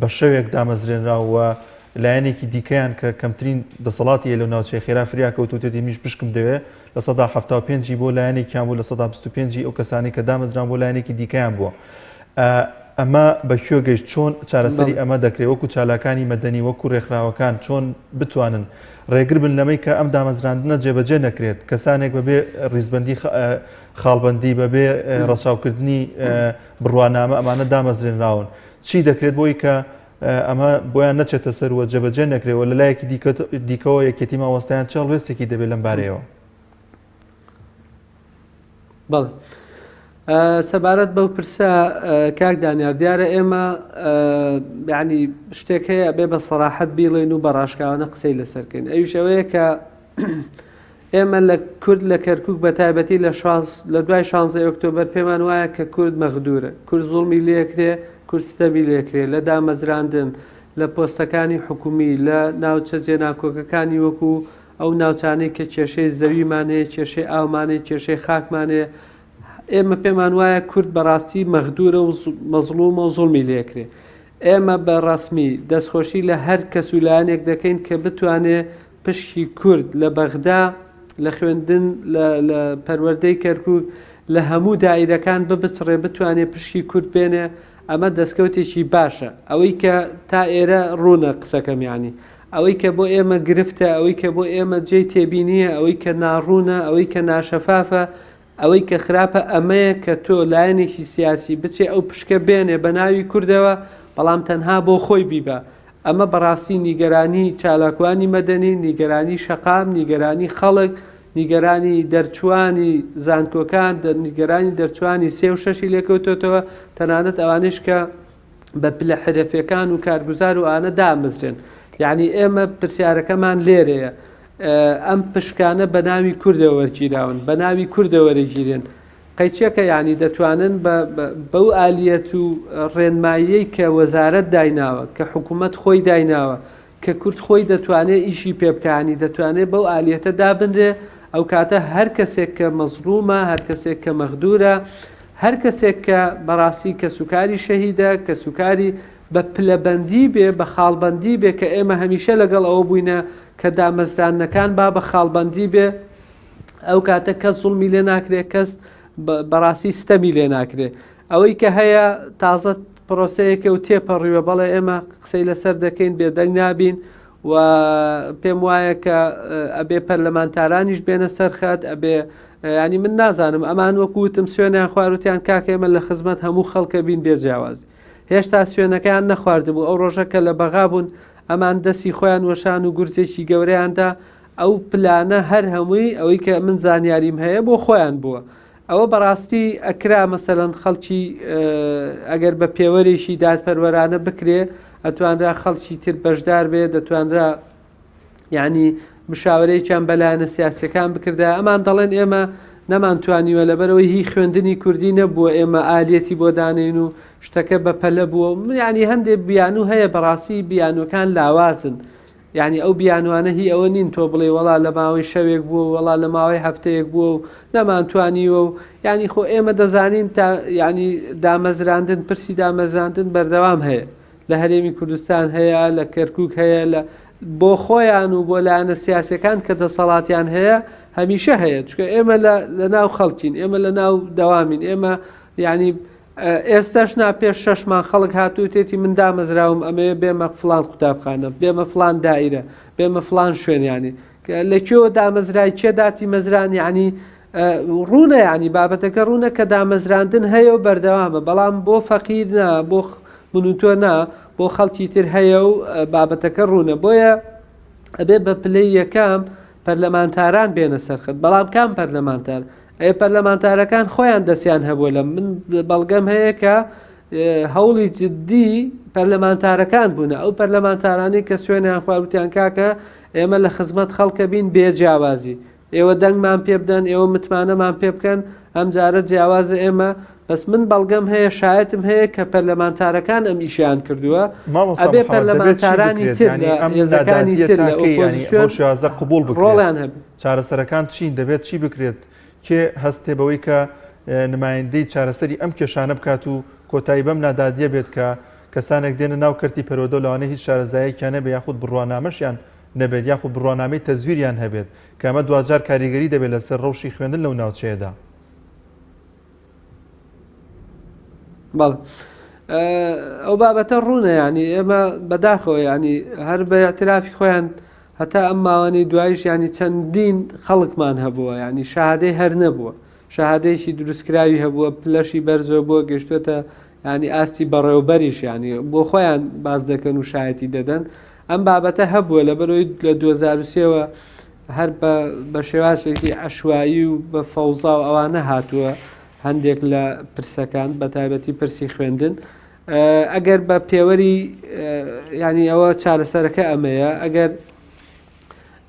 بە شەوێک دامەزرێنراوە لایەنێکی دیکەیان کە کەمترین دەسەڵاتی لەو ناوچەی خێرا فریا کەوتوتێتی میش پشکم دەوێت لە 175 بۆ لایەنێکیان بوو لە 125 ئەو کەسانی کە دامەزران بۆ لایەنێکی دیکەیان بووە. ئەمە بەکوێ گەیشت چۆن چارەسەری ئەمە دەکرێت وەکو چالاکانی مەدەنی وەکو ڕێکخراوەکان چۆن بتوانن ڕێگر بن لەمەی کە ئەم دامەزراندنە جێبەجێ نەکرێت کەسانێک بەبێ ڕیزبەندی خاڵبەندی بەبێ ڕەچاوکردنی بڕوانامە ئەمانە دامەزرێنراون چی دەکرێت بۆی کە ئەمە بۆیان نەچێتە سەروە جێبەجێ نەکرێەوە لە لایەکی دیکەوە یەکێتی مامۆستایان چاڵ وێستێکی دەبێت لەم بارەیەوە. بەڵێ سەبارەت بەو پرسە کاک دانیار دیارە ئێمە یعنی شتێک هەیە بێ بە سەراحەت بیڵێن و بە ڕاشکاوانە قسەی لەسەرکەین ئەویش ئەوەیە کە ئێمە لە کورد لە کەرکووک بە تایبەتی لە دوای 16 ئۆکتۆبەر پێمان وایە کە کورد مەغدورە، کورد زوڵمی لێکرێ، کورد ستەمی لێکرێ لە دامەزراندن، لە پۆستەکانی حکومی، لە ناوچە جێناکۆکەکانی وەکو ئەو ناوچانەی کە کێشەی زەویمانەیە، کێشەی ئاومانەیە، کێشەی خاکمانەیە. ئێمە پێمان وایە کورد بەڕاستی مەغدورە و مەزلومە و زوڵمی لێکرێ. ئێمە بە ڕسمی دەستخۆشی لە هەر کەسولایەنێک دەکەین کە بتوانێ پشتی کورد لە بەغدا، لە خوێندن لە پەروەردەی کەرکووک، لە هەموو دائیرەکان ببچڕێ، بتوانێ پشتی کورد بێنێ. ئەمە دەستکەوتێکی باشە. ئەوەی کە تا ئێرە ڕوونە قسەکەم یانی، ئەوەی کە بۆ ئێمە گرفتە، ئەوەی کە بۆ ئێمە جێی تێبینیە، ئەوەی کە ناڕوونە، ئەوەی کە ناشەفافە، ئەوەی کە خراپە، ئەمەیە کە تۆ لایەنێکی سیاسی بچێ ئەو پشکە بێنێ بە ناوی کوردەوە، بەڵام تەنها بۆ خۆی بیبە. ئەمە بەڕاستی نیگەرانی چالاکوانی مەدەنی، نیگەرانی شەقام، نیگەرانی خەڵک، نیگەرانی دەرچوانی زانکۆکان، نیگەرانی دەرچوانی سێ و شەشی لێکەوتێتەوە، تەنانەت ئەوانش کە بە پلە حرفەکان و کارگوزار و ئانە دامەزرێن. یعنی ئێمە پرسیارەکەمان لێرەیە، ئەم پشکانە بە ناوی کوردەوە وەرگیراون، بە ناوی کوردەوە وەرەگیرێن. قەیچێکە یعنی دەتوانن بەو ئالیەت و ڕێنماییەی کە وەزارەت دایناوە، کە حکوومەت خۆی دایناوە، کە کورد خۆی دەتوانێت ئیشی پێبکانی، دەتوانێت بەو ئالیەتە دابنرێ. ئەو کاتە هەر کەسێک کە مەزلومە، هەر کەسێک کە مەغدورە، هەر کەسێک کە بەڕاستی کە سوکاری شەهیدە، کە سوکاری بە پلەبەندی بێ، بە خاڵبەندی بێ، کە ئێمە هەمیشە لەگەڵ ئەوە بووینە کە دامەزرانەکان با بە خاڵبەندی بێ، ئەو کاتە کەس زوڵمی لێ ناکرێ، کەس بەڕاستی ستەمی لێ ناکرێ. ئەوەی کە هەیە تازە پرۆسەیەکە و تێپەڕیوە، بەڵێ ئێمە قسەی لەسەر دەکەین بێدەنگ نابین و پێم وایە کە ئەبێ پەرلەمانتارانیش بێنە سەرخەت، ئەبێ ینی من نازانم ئەمان وەکوتم سوێنیان خواروتیان کاکە ئێمە لە خزمەت هەموو خەڵکە بین بێجیاوازی. هێشتا سوێنەکەیان نەخواردبوو. ئەو ڕۆژەکە لە بەغا بوون، ئەمان دەستی خۆیان وەشان و گورجێکی گەورەیاندا. ئەو پلانە هەر هەمووی ئەوەی کە من زانیاریم هەیە بۆ خۆیان بووە. ئەوە بەڕاستی ئەکرا مەسەلەن خەڵکی ئەگەر بە پێوەرێکی دادپەروەرانە بکرێ، ئەتوانرا خەڵکی تر بەشدار بێ، دەتوانرا یعنی مشاورەیەکیان بەلایەنە سیاسیەکان بکردا. ئەمان دەڵێن ئێمە نەمانتوانیوە لەبەرەوەی هی خوێندنی کوردی نەبووە، ئێمە ئالەتی بۆ دانین و شتەکە بەپەلە بووە. ینی هەندێک بیان و هەیە بەڕاستی بیانوەکان لاوازن. یعنی ئەو بیانوانە هی ئەوە نین تۆ بڵێ وەڵا لە ماوەی شەوێک بووە، وەڵا لە ماوەی هەفتەیەک بووە و نەمانتوانیوە و ینی خۆ ئێمە دەزانین تا ینی دامەزراندن، پرسی دامەزراندن بەردەوام هەیە، لە هەرێمی کوردستان هەیە، لە کەرکووک هەیە، بۆ خۆیان و بۆ لایەنە سیاسەکان کە دەسەڵاتیان هەیە هەمیشە هەیە. چکە ئێمە لە ناو خەڵکین، ئێمە لە ناو دەوامین. ئێمە ینی ئێستاش پێش 6 مان خەڵک هاتووتێتی من دامەزراوم، ئەمەیە بێمە فلان قوتابخانە، بێمە فلان دائیرە، بێمە فلان شوێنیانی لەکوێوە دامەزرای چێ داتی مەزران. ینی ڕوونە، ینی بابەتەکە ڕوونە کە دامەزراندن هەیە و بەردەوامە، بەڵام بۆ فەقیر نا، بۆ من و تۆ نا، بۆ خەڵکی تر هەیە و بابەتەکە ڕوونە. بۆیە ئەبێ بە پلەی یەکەم پەرلەمانتاران بێنە سەرخەت. بەڵام کام پەرلەمانتار؟ ئەیە پەرلەمانتارەکان خۆیان دەستیان هەبووە لە من بەڵگەم هەیە کە هەوڵی جددی پەرلەمانتارەکان بوونە. ئەو پەرلەمانتارانی کە سوێنیان خواروتیان کاکە ئێمە لە خزمەت خەڵکە بین بێجیاوازی، ئێوە دەنگمان پێ بدەن، ئێوە متمانەمان پێ بکەن، ئەم جارە جیاوازە ئێمە. بەس من بەڵگەم هەیە، شایەتم هەیە کە پەرلەمانتارەکان ئەم ئیشیان کردووە. ئەبێ پەرلەمانتارانی تر لە هێزەکانی تر لە ئۆپۆزیسیۆن قبول ڕۆڵیان هەبێت. چارەسەرەکان چین دەبێت چی بکرێت کێ هەستێ بەوەی کە نمایندەی چارەسەری ئەم کێشانە بکات و کۆتایی بەم نادادیە بێت کە کەسانێک دێنە ناو کەرتی پەرۆدە لەوانەیە هیچ شارەزایەکیان نەبێت، یاخود بڕوانامەشیان نەبێت، یاخود بڕوانامەی تەزویریان هەبێت، کە ئەمە دوجار کاریگەری دەبێت لەسەر ڕەوشی خوێندن لەو ناوچەیەدا. بەڵێ ئەو بابەتە ڕوونە، ینی ئێمە بەداخەوە ینی هەر بە اعترافی خۆیان هەتا ئەم ماوەی دوایش ینی چەندین خەڵکمان هەبووە، ینی شاهادەی هەر نەبووە، شاهادەیەکی دروستکراوی هەبووە، پلەشی بەرزەوە بۆ گەشتوێتە ینی ئاستی بەڕێوەبەریش، ینی بۆ خۆیان باز دەکەن و شایەتی دەدەن. ئەم بابەتە هەبووە لەبەرەوەی لە 2023ەوە هەر بە شێوازێکی عەشوایی و بە فەوزا و ئەوانە هاتووە هەندێک لە پرسەکان، بە تایبەتی پرسی خوێندن. ئەگەر بە پێوەری ینی ئەوە چارەسەرەکە ئەمەیە، ئەگەر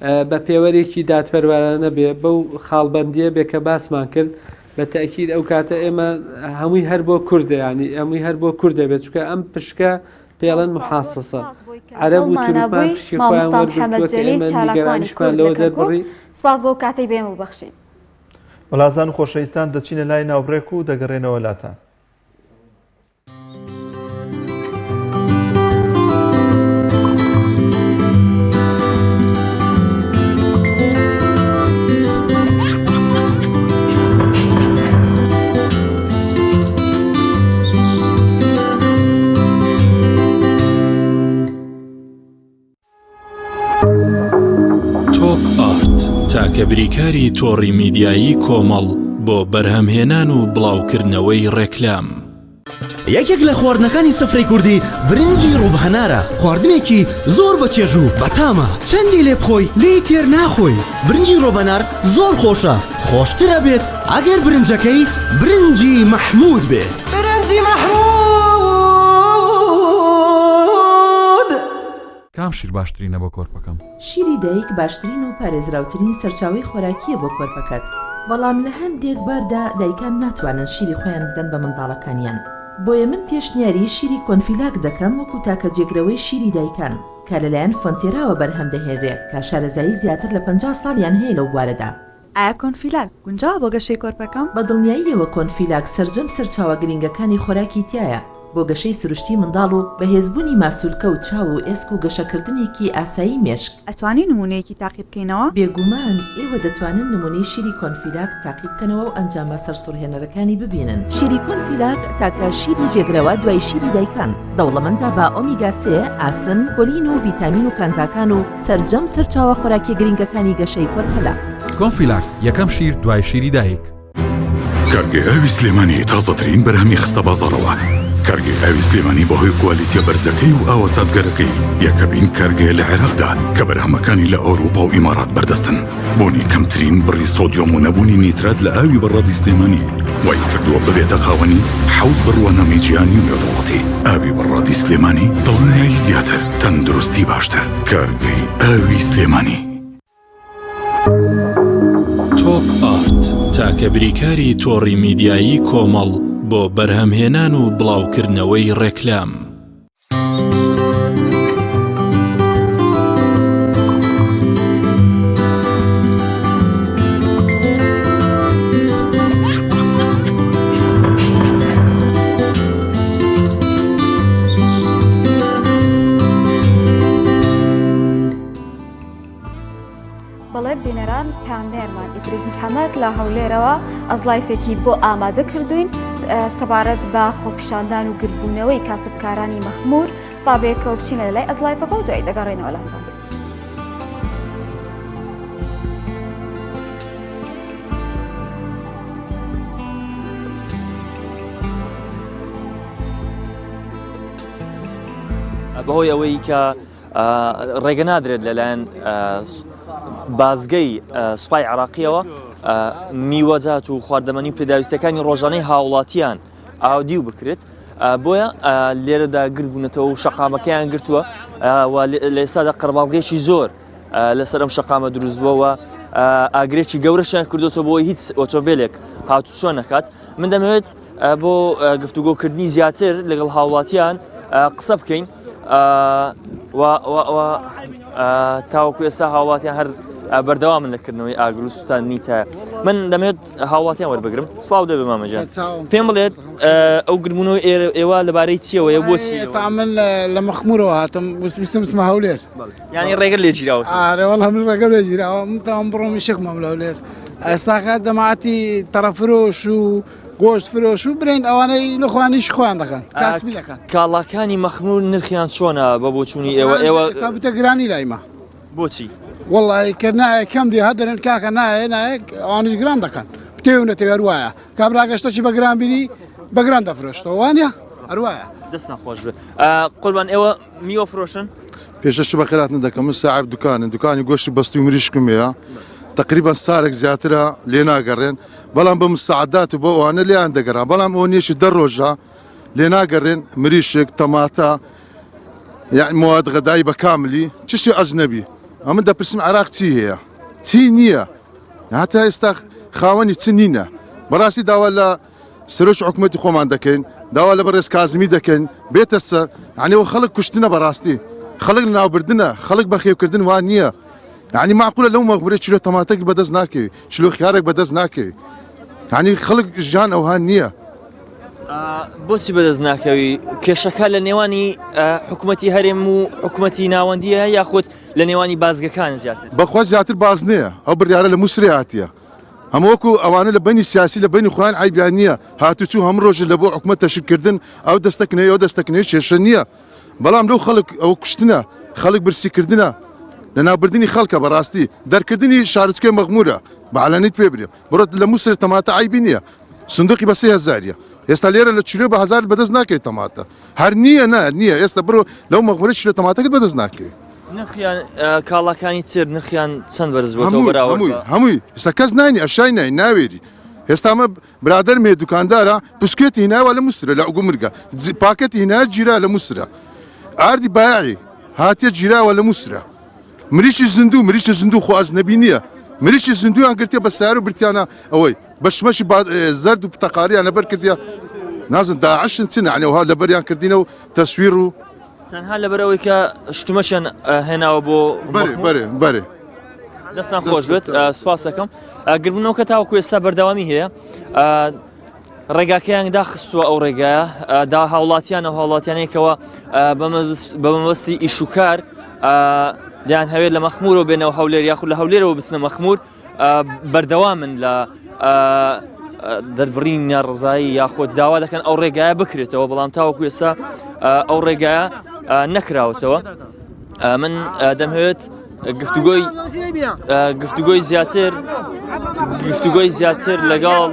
بە پێوەرێکی دادپەروەرانە بێ بەو خاڵبەندیە بێ کە باسمان کرد بە تەکید ئەو کاتە ئێمە هەمووی هەر بۆ کوردە ینی ئەمووی هەر بۆ کوردە بێت چکە ئەم پشکە پێڵەن محاسسە عەرەب و تورکمان پشتی خۆیان وەرگرتووە کە ئێمە نیگەرانیشمان لەوە دەربڕی. سپاس بۆ کاتەی بێم و بەخشید. وەڵازان و خۆشەویستان دەچینە لای ناوبڕێک و دەگەڕێنەوە لاتان. تاکە بریکاری تۆڕی میدیایی کۆمەڵ بۆ بەرهەمهێنان و بڵاوکردنەوەی ڕێکلام. یەکێک لە خواردنەکانی سفرەی کوردی برنجی ڕووبهەنارە. خواردنێکی زۆر بەچێژ و بەتامە. چەندی لێ بخۆی لێی تێر ناخۆی. برنجی ڕووبهەنار زۆر خۆشە. خۆشترە بێت ئەگەر برنجەکەی برنجی مەحموود بێت. برنجی مەحموود. کام شیر باشترینە بۆ کۆرپەکەم؟ شیری دایک باشترین و پارێزراوترین سەرچاوی خۆراکیە بۆ کۆرپەکەت. بەڵام لە هەندێک باردا دایکان ناتوانن شیری خۆیان بدەن بە منداڵەکانیان. بۆیە من پێشنیاری شیری کۆنفیلاک دەکەم وەکو تاکە جێگرەوەی شیری دایکان کە لەلایەن فۆنتێراوە بەرهەم دەهێنرێت کە شارەزایی زیاتر لە 50 ساڵیان هەیە لەو بوارەدا. ئایا کۆنفیلاک گونجاوە بۆ گەشەی کۆرپەکەم؟ بە دڵنیاییەوە کۆنفیلاک سەرجەم سەرچاوە گرنگەکانی خۆراکی تایە بۆ گەشەی سروشتی منداڵ و بەهێزبوونی ماسوولکە و چاو و ئێسک و گەشەکردنێکی ئاسایی مێشک. ئەتوانی نمونەیەکی تاقیب بکەینەوە؟ بێگومان ئێوە دەتوانن نمونەی شیری کۆنفیلاک تاقیب بکەنەوە و ئەنجامە سەرسوڕهێنەرەکانی ببینن. شیری کۆنفیلاک تاکە شیری جێگرەوە دوای شیری دایکان دەوڵەمەندە بە ئۆمیگا 3 ئاسن، کۆلین و ڤیتامین و کانزاکان و سەرجەم سەرچاوە خۆراکی گرنگەکانی گەشەی کۆرپەلا. کۆنفیلاک یەکەم شیر دوای شیری دایک. کارگێ ئاوی سلێمانی تازەترین بەرهەمی خستە بازاڕەوە. کارگێ ئاوی سلێمانی بەهۆی کوالیتیە بەرزەکەی و ئاوە سازگەرەکەی یەکەمین کارگێ لە عێراقدا کە بەرهەمەکانی لە ئەوروپا و ئیمارات بەردەستن. بۆنی کەمترین بڕی سۆدیۆم و نەبوونی نیترات لە ئاوی بەڕادی سلێمانی وای کردووە ببێتە خاوەنی 7 بڕوانەمەی گیانی و نێودەوڵەتی. ئاوی بەڕادی سلێمانی دڵنیایی زیاتر، تەندروستی باشتر. کارگەی ئاوی سلێمانی. تۆپ ئارت تاکە بریکاری تۆڕی میدیایی کۆمەڵ بۆ بەرهەمهێنان و بڵاوکردنەوەی ڕێکلام. بەڵێ بینەران پامنێرمان ئیدریس محەممەد لە هەولێرەوە ئەزلایفێکی بۆ ئامادە کردوین سەبارەت بە خۆپیشاندان و گربوونەوەی کاسبکارانی مەخمور بابێکەوە بچینە لای ئەزلایفەکە و دوای دەگەڕێنەوە لاتان. بەهۆی ئەوەی کە ڕێگە نادرێت لەلایەن بازگەی سوپای عراقیەوە میوەجات و خواردەمەنی و پێداویستەکانی ڕۆژانەی هاوڵاتیان ئاودی و بکرێت بۆیە لێرەدا گرتبوونەتەوە و شەقامەکەیان گرتووە و لە ئێستادا قەرباڵغێکی زۆر لەسەر ئەم شەقامە دروست بووە ئاگرێکی گەورەشیان کردوەوە بۆی هیچ ئۆتۆمبیلێک هاتوچۆ نەکات. من دەمەوێت بۆ گفتوگۆکردنی زیاتر لەگەڵ هاوڵاتیان قسە بکەین تاوەکو ئێستا هاوڵاتیان هەر بەردەوامن لەکردنەوەی ئاگر و سوتانی تایە. من دەمەوێت هاوڵاتیان وەربگرم. سڵاو دەبێ مامەجان، پێم بڵێت ئەو گربوونەوە ئێوە لەبارەی چیەوەیە بۆچی؟ ئێستا من لە مەخمورەوە هاتم ویستم هەولێر، یعنی ڕێگە لێ گیراوە؟ وەڵام من ڕێگە لێ گیراوە، من تاوان بڕۆمی شێکمەم لە هەولێر. ئێستا کات دەماعەتی تەڕەفرۆش و گۆشت فرۆش و برێن ئەوانەی لەخوانیش خۆیان دەکەن کاسبی دەکەن. کاڵاکانی مەخمور نرخیان چۆنە بە بۆچوونی ئێوە ئێستا بتە گرانی لایمە؟ بۆچی؟ وەڵی کە نایە کەم دی هەدەرن کاکە نایە نایە ئەوانیش گران دەکەن پتێونەتەوە هەروایە کابراگەشتەی بە گران بینی بە گران دەفرۆشتەوە وانە هەروایە دەست نەخۆش بێ. قوربان ئێوە میوە فرۆشن؟ پێشەش بەخێراتن دەکەم من ساحب دوکانی گۆشتی بەستی و مریشکم هەیە تقریبا سارێک زیاترە لێ ناگەڕێن بەڵام بە مستعدات و بۆ ئەوانە لێیان دەگەڕان بەڵام ئەو نیشی دە ڕۆژە لێ ناگەڕێن مریشک تەماتە یعنی مواد غەدایی بە کاملی چشی ئەجنەبی ئەمە دەپرسم عراق چی هەیە چی نییە هەتا ئێستا خاوەنی چ نینە بەڕاستی داوا لە سەرۆک حکوومەتی خۆمان دەکەین داوا لە بەڕێز کازمی دەکەین بێتە سەر عنیەوە خەڵک کوشتنە بەڕاستی خەڵک ناوبردنە خەڵک بە خێوکردن وان نییە یعنی معقولە لەو مەغبرێت چلۆ تەماتەك بەدەست ناکەوی چلۆ خیارێک بەدەست ناکەوی یعنی خەڵک ژیان ئەوهان نییە بۆچی بەدەست ناکەوی کێشەکە لە نێوانی حکوومەتی هەرێم و حکوومەتی ناوەندیە یاخود لە نێوانی بازگەکان زیاتر بەخوا زیاتر باز نییە ئەو بڕیارە لە مووسری هاتیە ئەمە وەکو ئەوانە لە بەنی سیاسی لە بەنی خۆیان عیبیان نییە هاتوچوو هەموو ڕۆژە لە بۆ حکوومەت تەشکردن ئەو دەستەکنەوەی ئەو دەستەکنەوەی کێشە نییە بەڵام لەو خەڵک ئەو کوشتنە خەڵک برسیکردنە لە ناوبردننی خەڵکە بەڕاستی دەرکردنی شارچکەی مەغمورە بەعلانیت پێ برێ بڕۆت لە مووسری تەماتە عیبی نییە سندوقی بە 3000 ئێستا لێرە لە چلۆ بە 1000 بەدەست ناکەیت تەماتە هەر نییە نییە ئێستا بڕۆ لەو مەغمورە چلۆ تەماتەکەت بەدەست ناکەی نرخیان کاڵاکانی تر نرخیان چەند بەرز بۆتەوە بەراورد هەمووی ئێستا کەس نانی ئەشای نای ناوێری ئێستا ئەمە برادەر مێ دوکاندارە پسکێتی هیناوە لە مووسرە لە ئوگومرگە پاکەتی هینایە گیرا لە مووسرە ئاردی بایعی هاتیە گیراوە لە مووسرە مریشی زیندوو خواز نەبی نییە مریشی زیندویان گرتیە بە سیار و برتیانە ئەوەی بەشمەشی زەرد و پتەقاریان لەبەر کردیە نازن داعشن چنە عنێوها لەبەریان کردینە و تەسویر و تەنها لەبەرەوەی کە شتومەشیان هێناوە بۆ بەرێ دەستان خۆش بێت سپاس دەکەم گربوونەوەکە تاوەکو ئێستا بەردەوامی هەیە ڕێگاکەیان داخستووە ئەو ڕێگایە دا هاوڵاتیانە هاوڵاتیانێکەوە بە مەبەستی ئیشوکار دەیان هەوێت لە مەخمورەوە بێنەوە هەولێر یاخود لە هەولێرەوە بچنە مەخمور بەردەوامن لە دەربڕینی ناڕزایی یاخۆ داوا دەکەن ئەو ڕێگایە بکرێتەوە بەڵام تاوەکو ئێستا ئەو ڕێگایە نەکراوەتەوە من دەمەوێت گفتوگۆی زیاتر لەگەڵ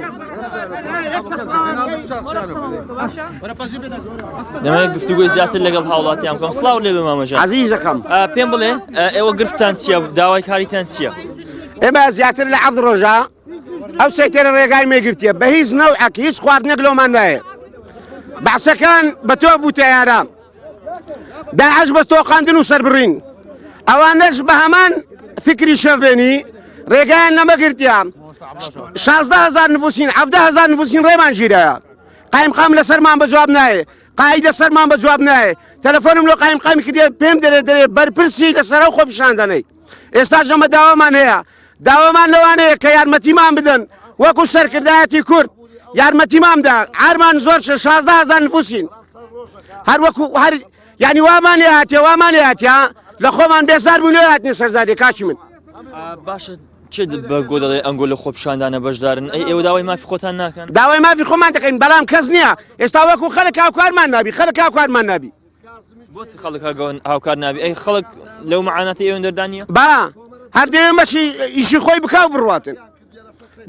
دەمەوێت گفتوگۆی زیاتر لەگەڵ هاوڵاتیان بکەم سڵاو لێ بێ مامەجان عەزیزەکەم پێم بڵێ ئێوە گرفتان چییە داوای کاریتان چییە ئێمە زیاتر لە 7 ڕۆژە ئەو سێتێرە ڕێگای مێگرتیە بە هیچ نەوعێک هیچ خواردنێک لەومان نایە بەعسەکان بە تۆ بوو تەیارە داعش بە تۆقاندن و سەربڕین ئەوانەش بە هەمان فکری شەڤێنی ڕێگایان نەمەگرتیە 16,000 نفوسین 17,000 نفوسین ڕێمان ژیرەیە قایمقام لەسەرمان بە جواب نایە قای لەسەرمان بە جواب نایە تەلەفۆنم لە قایمقامی کردێ پێم دەرێ بەرپرسی لەسەرە خۆ پیشاندنەی ئێستا ژەمە داوامان هەیە داوامان لەوانەیە کە یارمەتیمان بدەن وەکو سەرکردایەتی کورد یارمەتیمامدا ئارمان زۆر 16,000 نفوسین هەر وەکو هەر یعنی وامان هاتیە لە خۆمان بێزار بوو لێ هاتنی سەرزادی کاچی من باشە چێ بە گۆ دەڵێ ئەنگۆ لە خۆپشاندانە بەشدارن ئێوە داوای مافی خۆتان ناکەن داوای مافی خۆمان دەکەین بەڵام کەس نییە ئێستا وەکو خەڵک هاوکارمان نابی بۆچی خەڵک هاوکار نابی ئەی خەڵک لەو معانەتی ئێوە دەردانیە با هەر دەوێ مەشی ئیشی خۆی بکاو بڕواتن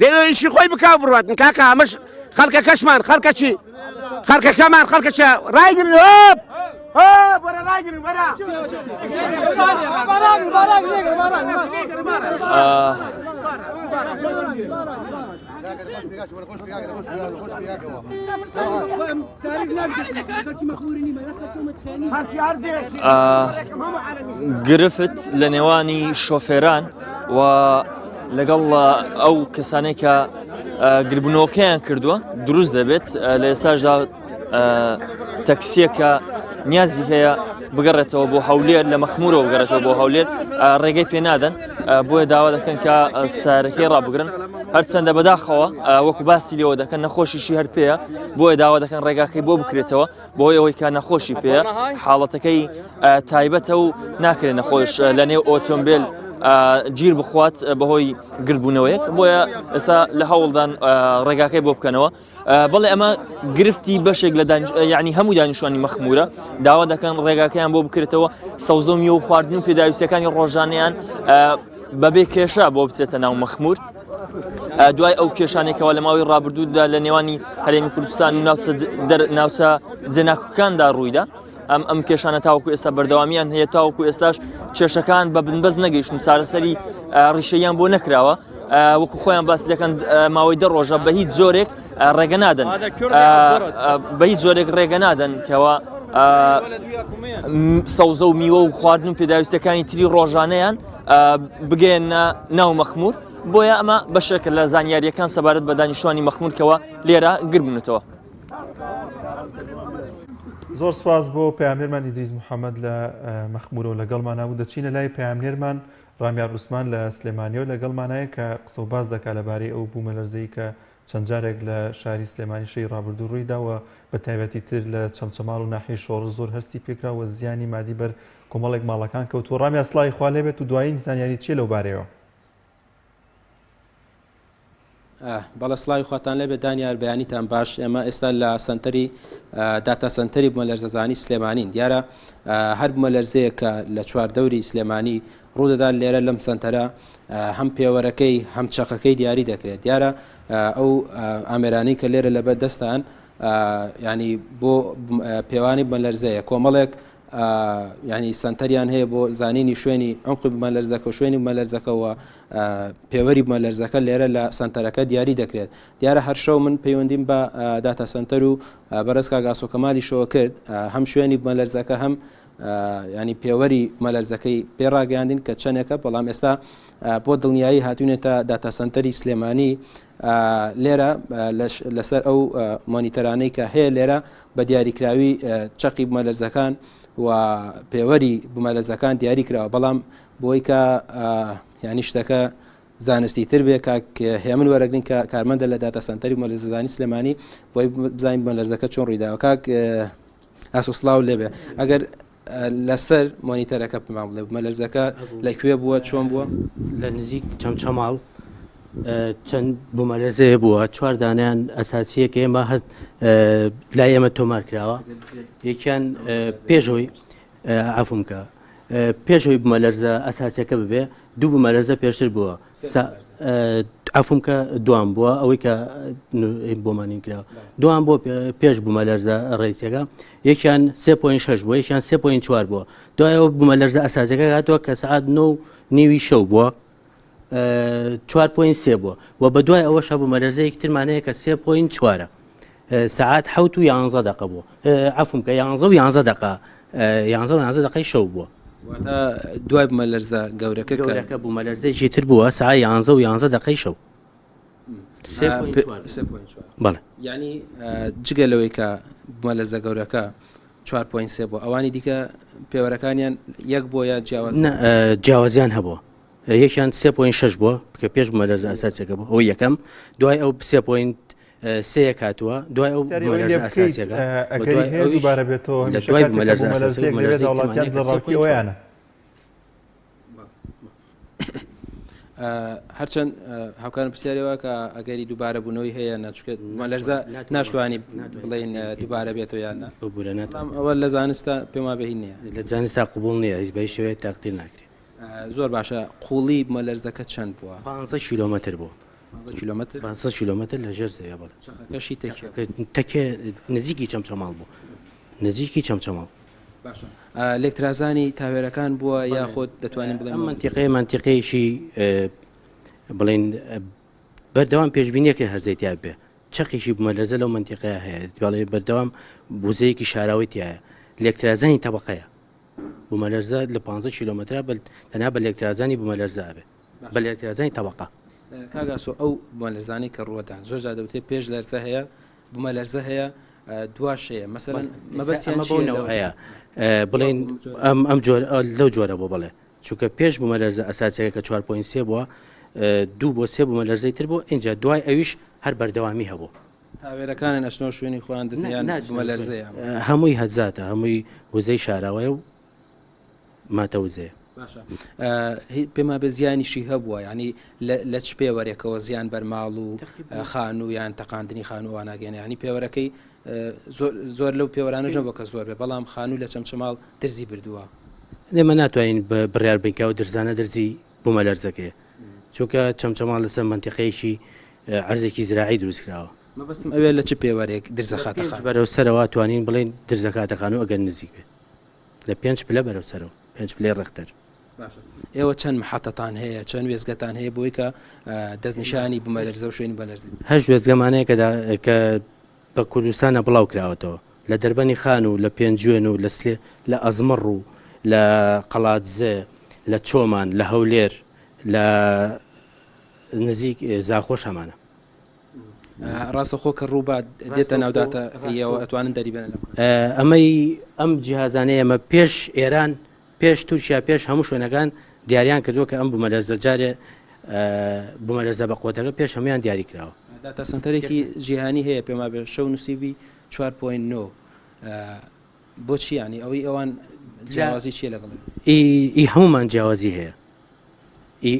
دەوێ ئیشی خۆی بکاو بڕواتن کاکە ئەمەش خەڵکە کەشمان خەڵکەچی خەڵکەکەمان خەڵکەچە ڕایگرن وەرە ڕایگرن وەرە گرفت لە نێوانی شۆفێران و لەگەڵ ئەو کەسانەی کە گربوونەوەکەیان کردووە دروست دەبێت لە ئێستاشدا تەکسیەکە نیازی هەیە بگەڕێتەوە بۆ هەولێر لە مەخمورەوە بگەڕێتەوە بۆ هەولێر ڕێگەی پێ نادەن بۆیە داوا دەکەن کە سارەکەی ڕابگرن هەرچەندە بەداخەوە وەکو باسی لێەوە دەکەن نەخۆشیشی هەر پێەیە بۆیە داوا دەکەن ڕێگاکەی بۆ بکرێتەوە بۆی ئەوەی کە نەخۆشی پێەیە حاڵەتەکەی تایبەتە و ناکرێت نەخۆش لە نێو ئۆتۆمبیل گیر بخوات بەهۆی گربوونەوەیەک بۆیە ئێستا لە هەوڵدان ڕێگاکەی بۆ بکەنەوە بەڵێ ئەمە گرفتی بەشێک لە یعنی هەموو دانیشتوانی مەخمورە داوا دەکەن ڕێگاکەیان بۆ بکرێتەوە سەوزۆمی و خواردن و پێداویستەکانی ڕۆژانیان بەبێ کێشە بۆ بچێتە ناو مەخمور دوای ئەو کێشانێکەوە لە ماوەی ڕابردوودا لە نێوانی هەرێمی کوردستان و ناوچە جێناکەکاندا ڕوویدا ئەم کێشانە تاوەکو ئێستا بەردەوامیان هەیە تاوەکو ئێستاش کێشەکان بە بنبەست نەگەیشتن چارەسەری ڕیشەیان بۆ نەکراوە وەکو خۆیان باسی دەکەن ماوەی 10 ڕۆژە بە هیچ زۆرێک ڕێگە نادەن بە هیچ زۆرێک ڕێگە نادەن کەەوە سەوزە و میوە و خواردن و پێداویستەکانی تری ڕۆژانەیان بگەێنە ناو مەخمور بۆیە ئەمە بەشێکە لە زانیاریەکان سەبارەت بە دانیشتوانی مەخمورکەوە لێرە گربوونەتەوە. زۆر سپاس بۆ پەیامێرمان ئیدریس محەممەد لە مەخمورەوە لەگەڵمان نبوو. دەچینە لای پەیامێرمان ڕامیار عوسمان لە سلێمانیەوە لەگەڵمانایە کە قسە و باز دەکات لەبارەی ئەو بوومەلەرزەی کە چەند جارێک لە شاری سلێمانی شەی ڕابردوو ڕوویداوە بە تایبەتی تر لە چەمچەماڵ و ناحیەی شۆڕ زۆر هەستی پێکراوە زیانی مادی بەر کۆمەڵێک ماڵەکان کەوتووە. ڕامیار سڵاوی خوا لێبێت و دوایین زانیاری چیە لەو بارەیەوە؟ بەڵە سڵاوی خواتان لێبێت دانیار بەیانیتان باش. ئێمە ئێستا لە سنتەری داتا سنتەری بوومەلەرزەزانی سلێمانین. دیارە هەر بوومەلەرزەیە کە لە چواردەوری سلێمانی ڕوودەدا لێرە لەم سنتەرە هەم پێوەرەکەی هەم چەقەکەی دیاری دەکرێت. دیارە ئەو ئامێرانی کە لێرە لەبەر دەستان ینی بۆ پێوانی بوومەلەرزەیە کۆمەڵێک ینی سنتەریان هەیە بۆ زانینی شوێنی عمقی بوومەلەرزەکە و شوێنی بوومەلەرزەکەەوە پێوەری بوومەلەرزەکە لێرە لە سنتەرەکە دیاری دەکرێت. دیارە هەر شەو من پەیوەندیم بە داتا سنتەر و بەرز کاگاسۆ کەمالی شەوە کرد هەم شوێنی بوومەلەرزەکە هەم ینی پێوەری بوومەلەرزەکەی پێڕاگەاندین کە چەندێکە بەڵام ئێستا بۆ دڵنیایی هاتوونێتە داتا سنتەری سلێمانی لێرە لەسەر ئەو مۆنیتەرانەی کە هەیە لێرە بە دیاریکراوی چەقی بوومەلەرزەکان و پێوەری بوومەلەرزەکان دیاری کراوە. بەڵام بۆی کە ینی شتەکە زانستی تر بێ هێمن وەرەگرین کە کارمەندە لە داتا سنتەری بوومەلەرزەزانی سلێمانی بۆی بزانین بوومەلەرزەکە چۆن ڕوویداوە. کاک ئاسۆسڵاو لێبێ ئەگەر لەسەر مۆنیتەرەکە پێمان بڵێ بوومەلەرزەکە لەکوێ بووە چۆن بووە؟ لە نزیک چەمچەماڵ چەند بوومەلەرزەیە بووە 4 دانیان ئەساسیەکە ئێمە هەست لای ئێمە تۆمار کراوە. یەکیان پێشەوەی عەفومکە پێشەوەی بوومەلەرزە ئەساسیەکە ببێ دوو بوومەلەرزە پێشتر بووە عەفومکە دوام بووە ئەوەی کە بۆمانین کراوە دوام بۆ پێش بوومەلەرزە ڕێیسەکە یەکیان 3.6 بووە یەکیان 3.4 بووە. دوایەوە بوومەلەرزە ئەساسیەکە هاتووە کە سەعات 9:30 شەو بووە 4.3 بووە و بە دوای ئەوەش بوومەلەرزەیەکی ترمانەیە کە 3.4 ساعات 7 و 11 دقە بووە عەفومکە 11 و 11 دقە 11 دقەی شەو بووە. دوای بوومەلەرزە گەورەکە بوومەلەرزەیەکی تر بووە ساعت 11 و 11 دقەی شەو. بەڵێ ینی جگە لەوەی کە بوومەلەرزە گەورەکە 4.3 بووە ئەوانی دیکە پێوەرەکانیان یەک بۆیە جیاوازیان هەبووە. یەکیان 3.6 بووە کە پێش بوومەلەرزە ئەساسیەکە بوو ئەو یەکەم دوای ئەو 3.3 هاتووە دوای ئەو بوومەلەرزە ئەساسیەکە دووبارە بێتەوە دوای بوومەلەرزە ئەساسیەکە هەرچەند هاوکارم پرسیارەوە کە ئەگەری دووبارە بوونەوەی هەیە ناچکێت مەلەرزە ناشتوانی بڵین دووبارە بێتەوە یاننا ئەوە لە زانستە پێما بەهین نییە لە زانستا قوبوڵ نییە هیچ بەی شێوەیە تاقدیر ناکرێت. زۆر باشە قوڵی مەلەرزەکە چەند بووە؟ 500 کیلۆمەتر بووە 500 کیلۆمەتر لە ژێر زەویە بڵێ چەقەکەشی تەکێ نزیکی چەمچەماڵ بوو نزیکی چەمچەماڵ. باشە لێکترازانی تاوێرەکان بووە یاخۆت دەتوانین بڵێن منتیقەیەشی بڵین بەردەوام پێشبینیەکە هەزێتیا بێ چەقیشی بوومەلەرزە لەو منتیقەیە هەیە بەڵێ بەردەوام بوزەیەکی شاراویتیایە لێکترازانی تەبقەیە بوومەلەرزە لە 15 کیلۆمەترە تەنها بە لێکترازانی بوومەلەرزە بێ بە لێکترازانی تەبقە. کاگاسۆ ئەو بوومەلەرزانی کە ڕوەدان زۆر جادەوتێ پێش لەرزە هەیە بوومەلەرزە هەیە دواشەیە مەسەڵەن مەبەستیان بۆنەوە هەیە بڵین ئەم لەو جۆرە بۆ بڵێ چونکە پێش بوومەلەرزە ئەساسیەکە کە 4.3 بووە 2 بۆ 3 بوومەلەرزەی تر بۆ اینجا دوای ئەویش هەر بەردەوامی هەبوو. تاوێرەکانی نەشنەوە شوێنی خۆیان دەیان بوومەلەرزەیە هەمووی هەزاتە هەمووی وزەی شاراوەیە و ماتەوزەیە. باشە پێما بە زیانیشی هەبووە ینی لە چ پێوەرێکەوە زیان بەرماڵ و خان و یان تەقاندنی خانووان ناگەێنە ینی پێوەرەکەی زۆر لەو پێوەرانەژە بۆ کە زۆر بێ بەڵام خانوو لە چەمچەماڵ دەرزی بردووە لێمە ناتوانین بڕیار بینکە و درزانە دەرزی بوومەلەرزەکەیە چونکە چەمچەماڵ لەسەر منتیقەیەکی عەرزێکی زراعی دروستکراوە. مەبەستم ئەوێ لە چ پێوەرێک درزەخاتە بەرەو سەرەوە توانین بڵین درزەکاتە خانوو ئەگەر نزیک بێ لە 5 پلە بەرەو سەرەوە 5 پلەی ڕێختەر. ئێوە چەند محەتەتان هەیە چەند وێزگەتان هەیە بۆی کە دەستنیشانی بوومەلەرزە و شوێنی بەلەرزی؟ هەش وێزگەمانەیە کە بە کوردستانە بڵاو کراوەتەوە لە دەربەنی خان و لە پێنجوێن و لە ئەزمەڕ و لە قەڵاتزێ لە چۆمان لە هەولێر لە نزیک زاخۆش هەمانە ڕاستەخۆ کە ڕووبات دێتە ناوداتەوە ئەتوانن دەریبێن ئەمەی ئەم جیهازانەیە ئەمە پێش ئێران پێش تورکیا پێش هەموو شوێنەکان دیاریان کردووە کە ئەم بوومەلەرزە جارێ بوومەلەرزە بە قوتەکە پێش هەمویان دیاری کراوە داتا سنتەرێکی جیهانی هەیە پێما بێ شەو نووسیبی 4.9 بۆچی ینی ئەوەی ئەوان جیاوازی چیە لەگەڵ ئی هەمومان جیاوازی هەیە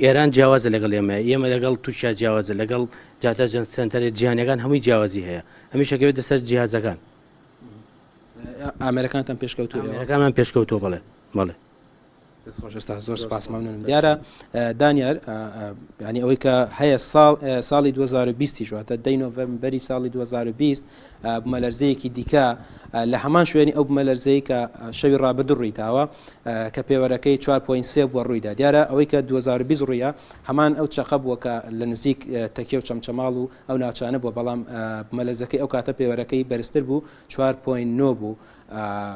ئێران جیاوازە لەگەڵ ئێمە لەگەڵ تووشیا جیاوازە لەگەڵ جاتە سنتەرێت جیهانەکان هەمووی جیاوازی هەیە هەمیشەکەوێت دەسەر جیهازەکان ئامێرەکانتان پێشکەوتو ئەمریکامان پێشکەوتۆ بڵێ بڵێ دەستخۆش ئێستا زۆر سپاس مەمنونم دیارە دانیار ینی ئەوەی کە هەیە ساڵی 2020 شواتە 10 نۆڤەمبەری ساڵی 2020 بوومەلەرزەیەکی دیکە لە هەمان شوێنی ئەو بوومەلەرزەیە کە شەوی ڕابردوو ڕوویتاوە کە پێوەرەکەی 4.3 بووە ڕوویدا دیارە ئەوەی کە 2020 ڕوویە هەمان ئەو چەقە بووە کە لە نزیک تەکیە و چەمچەماڵ و ئەو ناوچانە بووە بەڵام بوومەلەرزەکەی ئەو کاتە پێوەرەکەی بەرزتر بوو 4.9 بوو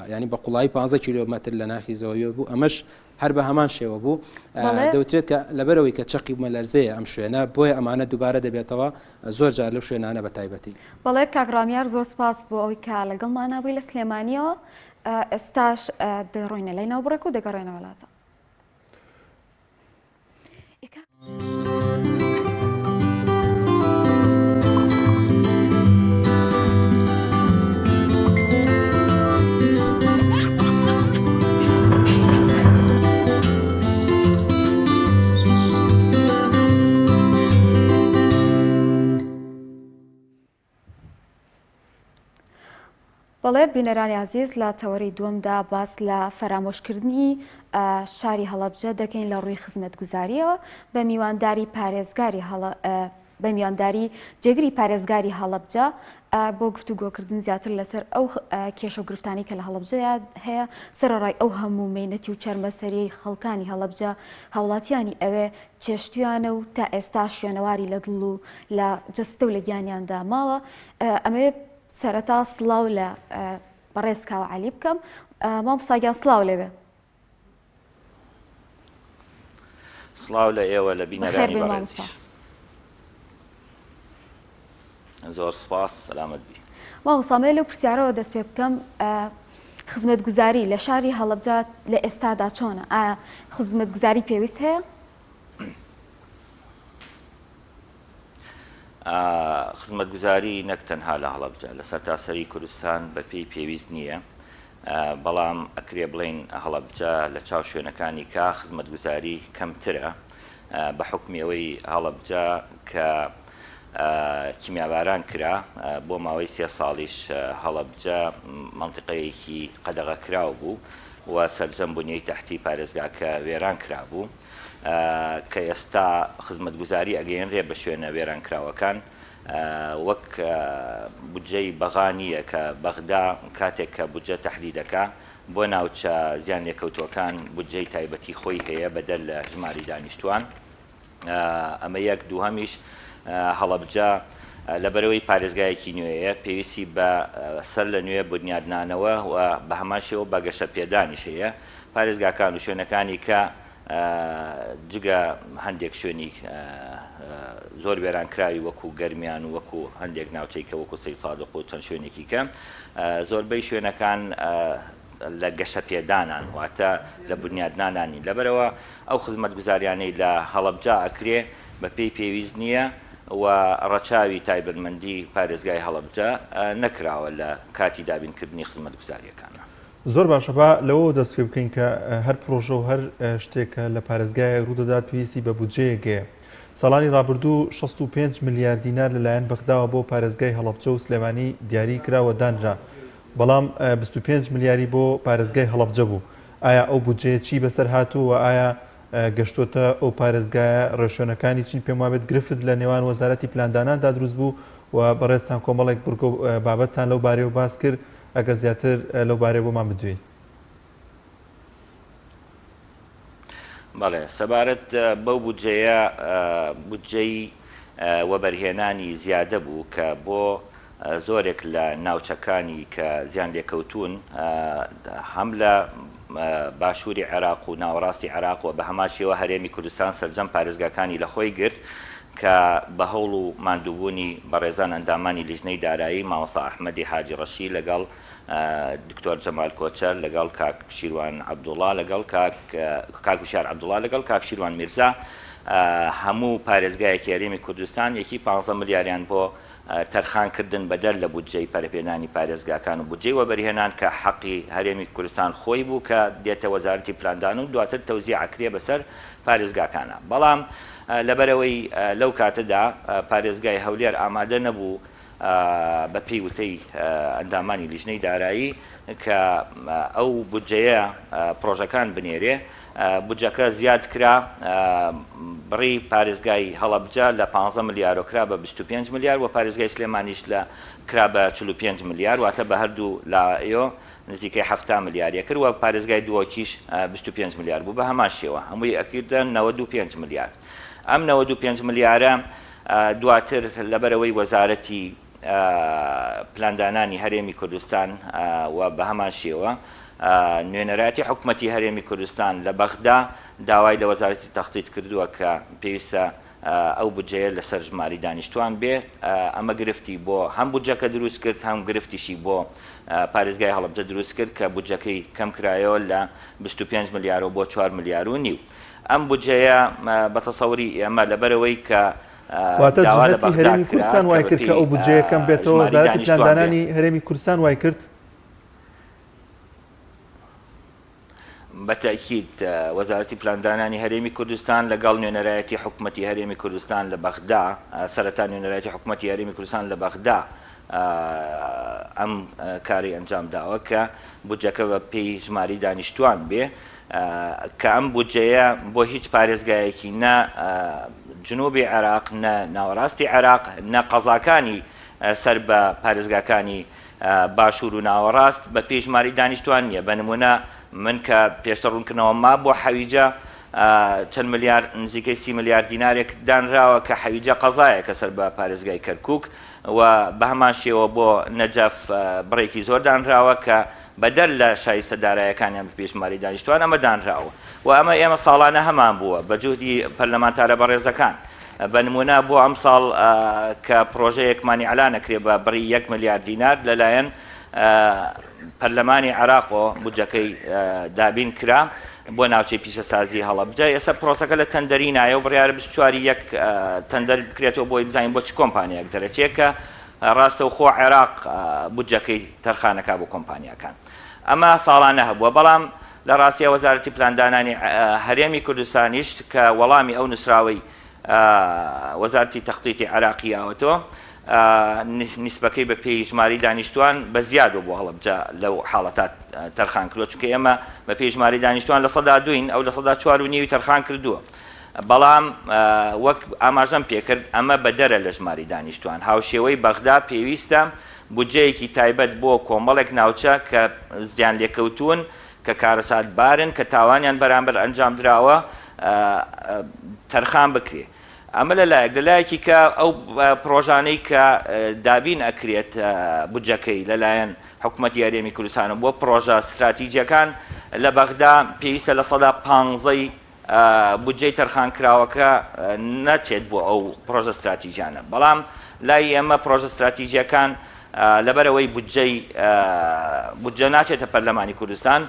ینی بە قوڵایی 15 کیلۆمەتر لە ناخی زەویە بوو ئەمەش هەر بە هەمان شێوە بوو دەوترێت کە لەبەرەوەی کە چەقی بوومەلەرزەیە ئەم شوێنە بۆیە ئەمانە دووبارە دەبێتەوە زۆر جار لەو شوێنانە بە تایبەتی بەڵێ کاکڕامیار زۆر سپاس بۆ ئەوی کە لەگەڵمانەبووی لە سلێمانیەوە ئێستاش دەڕۆینە لای ناوبڕێک و دەگەڕێنە وڵاتە بەڵێ بینەرانی عزیز لە تەوەری دووەمدا باس لە فەرامۆشکردنی شاری هەڵەبجە دەکەین لە ڕووی خزمەتگوزاریەوە بە میوانداری پارێزگاری بە میوانداری جێگری پارێزگاری هەڵەبجە بۆ گفتوگۆکردن زیاتر لەسەر ئەو کێشە و گرفتانی کە لە هەڵەبجە هەیە سەرڕای ئەو هەموو مێنەتی و چەرمەسەری خەڵکانی هەڵەبجە هاوڵاتیانی ئەوێ چێشتیانە و تا ئێستا شوێنەواری لە دڵ و لە جەستە و لە گیانیاندا ماوە ئەمەوێ سەرەتا سڵاو لە بەڕێز کاوە عەلی بکەم مامۆستاگیان سڵاو لێوێ سڵاو لە ئێوە لە بینەرانی بەڕێزیش زۆر سپاس سەلامەت بی مامۆستامێ لەو پرسیارەوە دەست پێ بکەم خزمەتگوزاری لە شاری هەڵەبجە لە ئێستادا چۆنە ئایا خزمەتگوزاری پێویست هەیە؟ خزمەتگوزاری نەک تەنها لە هەڵەبجە لە سەرتاسەری کوردستان بە پێی پێویست نییە بەڵام ئەکرێ بڵێن هەڵەبجە لە چاو شوێنەکانی کا خزمەتگوزاری کەمترە بە حکمیەوەی هەڵەبجە کە کیمیاباران کرا بۆ ماوەی 3 ساڵیش هەڵەبجە منتیقەیەکی قەدەغە کراو بوو و سەرجەم بوونیەی تەحتی پارێزگاکە وێران کرا بوو کە ئێستا خزمەتگوزاری ئەگەیەنرێ بە شوێنە وێرانکراوەکان وەک بودجەی بەغانیە کە بەغدا کاتێک کە بودجە تەحدید دەکا بۆ ناوچە زیان لێکەوتوەکان بودجەی تایبەتی خۆی هەیە بەدەل لە ژماری دانیشتوان ئەمە یەک دووهەمیش هەڵەبجە لەبەرەوەی پارێزگایەکی نوێیە پێویستی بە سەر لە نوێ بنیادنانەوە و بە هەمان شێوە بە گەشە پێدانیش هەیە پارێزگاکان و شوێنەکانی کە جگە هەندێک شوێنی زۆر وێرانکراوی وەکو گەرمیان و وەکو هەندێک ناوچەی کە وەکو سەی سادق و چەند شوێنێکی کەم زۆربەی شوێنەکان لە گەشە پێدانان واتە لە بنیادنانانی لەبەرەوە ئەو خزمەتگوزاریانەی لە هەڵەبجە ئەکرێ بە پێی پێویست نییە و ڕەچاوی تایبەتمەندی پارێزگای هەڵەبجە نەکراوە لە کاتی دابینکردنی خزمەتگوزاریەکانە زۆر باشە با لەوە دەست پێ بکەین کە هەر پرۆژە و هەر شتێکە لە پارێزگای ڕوودەدات پێویستی بە بودجەیەکەیە ساڵانی ڕابردوو 65 میلیارد دینار لەلایەن بەغداوە بۆ پارێزگای هەڵەبجە و سلێمانی دیاری کراوە دانرا بەڵام 25 میلیاری بۆ پارێزگای هەڵەبجە بوو ئایا ئەو بودجەیە چی بەسەر هاتوو و ئایا گەشتۆتە ئەو پارێزگایە ڕێشۆنەکانی چین پێم وابێت گرفت لە نێوان وەزارەتی پلانداناندا دروست بوو و بەڕێستان کۆمەڵێک بورگە بابەتتان لەو بارەیەوە باس کرد ئەگەر زیاتر لەو بارەیە بۆمان بدوێن بەڵێ سەبارەت بەو بودجەیە بودجەی وەبەرهێنانی زیادە بوو کە بۆ زۆرێک لە ناوچەکانی کە زیان لێکەوتون هەم لە باشووری عێراق و ناوەڕاستی عێراق و بە هەماشیەوە هەرێمی کوردستان سەرجەم پارێزگاکانی لە خۆی گرت کە بە هەوڵ و ماندووبوونی بەڕێزان ئەندامانی لیژنەی دارایی مامۆستا ئەحمەدی حاجی ڕەشی لەگەڵ دکتۆر جەمال کۆچەر لەگەڵ کاک شیروان عەبدوڵڵا لەگەڵ کاک وشار عەبدوڵڵا لەگەڵ کاک شیروان میرزا هەموو پارێزگایەکی هەرێمی کوردستان یەکی 15 ملیاریان بۆ تەرخانکردن بەدەر لە بودجەی پەرەپێنانی پارێزگاکان و بودجەی وەبەرهێنان کە حەقی هەرێمی کوردستان خۆی بوو کە دێتە وەزارەتی پلاندان و دواتر تەوزیع ئەکرێ بەسەر پارێزگاکانە. بەڵام لەبەرەوەی لەو کاتەدا پارێزگای هەولێر ئامادە نەبوو بە پێی وتەی ئەندامانی لیژنەی دارایی کە ئەو بودجەیە پرۆژەکان بنێرێ. بودجەکە زیاد کرا، بڕی پارێزگای هەڵەبجە لە 15 ملیار کرا بە 25 ملیار و پارێزگای سلێمانیش لە کرا بە 45 ملیار، واتە بە هەردوو لایۆ نزیکەی 7 ملیاریە کرد و پارێزگای دووەکیش 25 ملیار بوو. بە هەمان شێوە هەمووی ئەکردن 95 ملیار. ئەم 95 ملیارە دواتر لەبەرەوەی وەزارەتی پلاندانانی هەرێمی کوردستان و بە هەمان شێوە نوێنەرایەتی حکوومەتی هەرێمی کوردستان لە بەغدا داوای لە وەزارەتی تەخطیط کردووە کە پێویستە ئەو بودجەیە لەسەر ژماری دانیشتوان بێ. ئەمە گرفتی بۆ هەم بودجەکە دروست کرد، هەم گرفتیشی بۆ پارێزگای هەڵەبجە دروست کرد کە بودجەکەی کەم کرایەوە لە 25 ملیار و بۆ 4 ملیار و نیو. ئەم بودجەیە بە تەسەوری ئێمە لەبەرەوەی کە واتە جهەتی هەرێمی کوردستان وای کرد کە ئەو بودجەیە کەم بێتەوە، وەزارەتی پلاندانانی هەرێمی کوردستان وای کرد. بەتەکید وەزارەتی پلاندانانی هەرێمی کوردستان لەگەڵ نوێنەرایەتی حکوومەتی هەرێمی کوردستان لە بەغدا، سەرەتا نوێنەرایەتی حکوومەتی هەرێمی کوردستان لە بەغدا ئەم کاری ئەنجام داوە کە بودجەکە بە پێی ژماری دانیشتوان بێ کە ئەم بودجەیە بۆ هیچ پارێزگایەکی نە جنوبی عێراق، نە ناوەڕاستی عێراق، نە قەزاکانی سەر بە پارێزگاکانی باشوور و ناوەڕاست بە پێی ژماری دانیشتوان نییە. بە نمونە من کە پێشتە ڕوونکردنەوە ما بۆ حەویجە چەند ملیار نزیکەی 30 ملیار دینارێک دانراوە کە حەویجە قەزایە کە سەر بە پارێزگای کەرکووک و بە هەمان شێوە بۆ نەجەف بڕێکی زۆر دانراوە کە بەدەر لە شایستە دارایەکانیان بە پێشماری دانیشتوان ئەمە دانراوە و ئەمە ئێمە ساڵانە هەمان بووە بە جوهدی پەرلەمانتارە بەڕێزەکان. بە نمونە بۆ ئەم ساڵ کە پرۆژەیەکمانی ئەلان ئەکرێ بە بڕی 1 ملیار دینار لەلایەن پەرلەمانی عێراقەوە بودجەکەی دابین کرا بۆ ناوچەی پیشەسازی هەڵەبجە. ئێستا پرۆسەکە لە تەندەری نایە و بڕیارە 24 یەک تەندەر بکرێتەوە بۆی بزانین بۆ چ کۆمپانیاک دەرەچێت کە ڕاستەوخۆ عێراق بودجەکەی تەرخانەکە بۆ کۆمپانیاکان. ئەمە ساڵانە هەبووە. بەڵام لە ڕاستیە وەزارەتی پلاندانانی هەرێمی کوردستانیش کە وەڵامی ئەو نووسراوەی وەزارەتی تەخطیطی عێراقی ئاوەتەوە نیسبەکەی بە پێی ژماری دانیشتوان بە زیادە بۆ هەڵەبجە لەو حاڵەتات تەرخان کردووە، چونکە ئێمە بە پێی ژماری دانیشتوان لە 102ین ئەو لە 104.5 تەرخان کردووە. بەڵام وەک ئاماژەم پێکرد ئەمە بەدەرە لە ژماری دانیشتوان. هاوشێوەی بەغدا پێویستە بودجەیەکی تایبەت بۆ کۆمەڵێک ناوچە کە زیان لێکەوتون، کە کارەسات بارن، کە تاوانیان بەرامبەر ئەنجام درراوە تەرخان بکرێ. ئەمە لەلایەکی کە ئەو پرۆژانەی کە دابین ئەکرێت بودجەکەی لەلایەن حکوومەتی هەرێمی کوردستان بۆ پرۆژە استراتیجیەکان لە بەغدا پێویستە لە 15 بودجەی تەرخان کراوەکە نەچێت بۆ ئەو پرۆژە استراتیژیانە. بەڵام لای ئێمە پرۆژە استراتیژیەکان لەبەرەوەی بودجە ناچێتە پەرلەمانی کوردستان،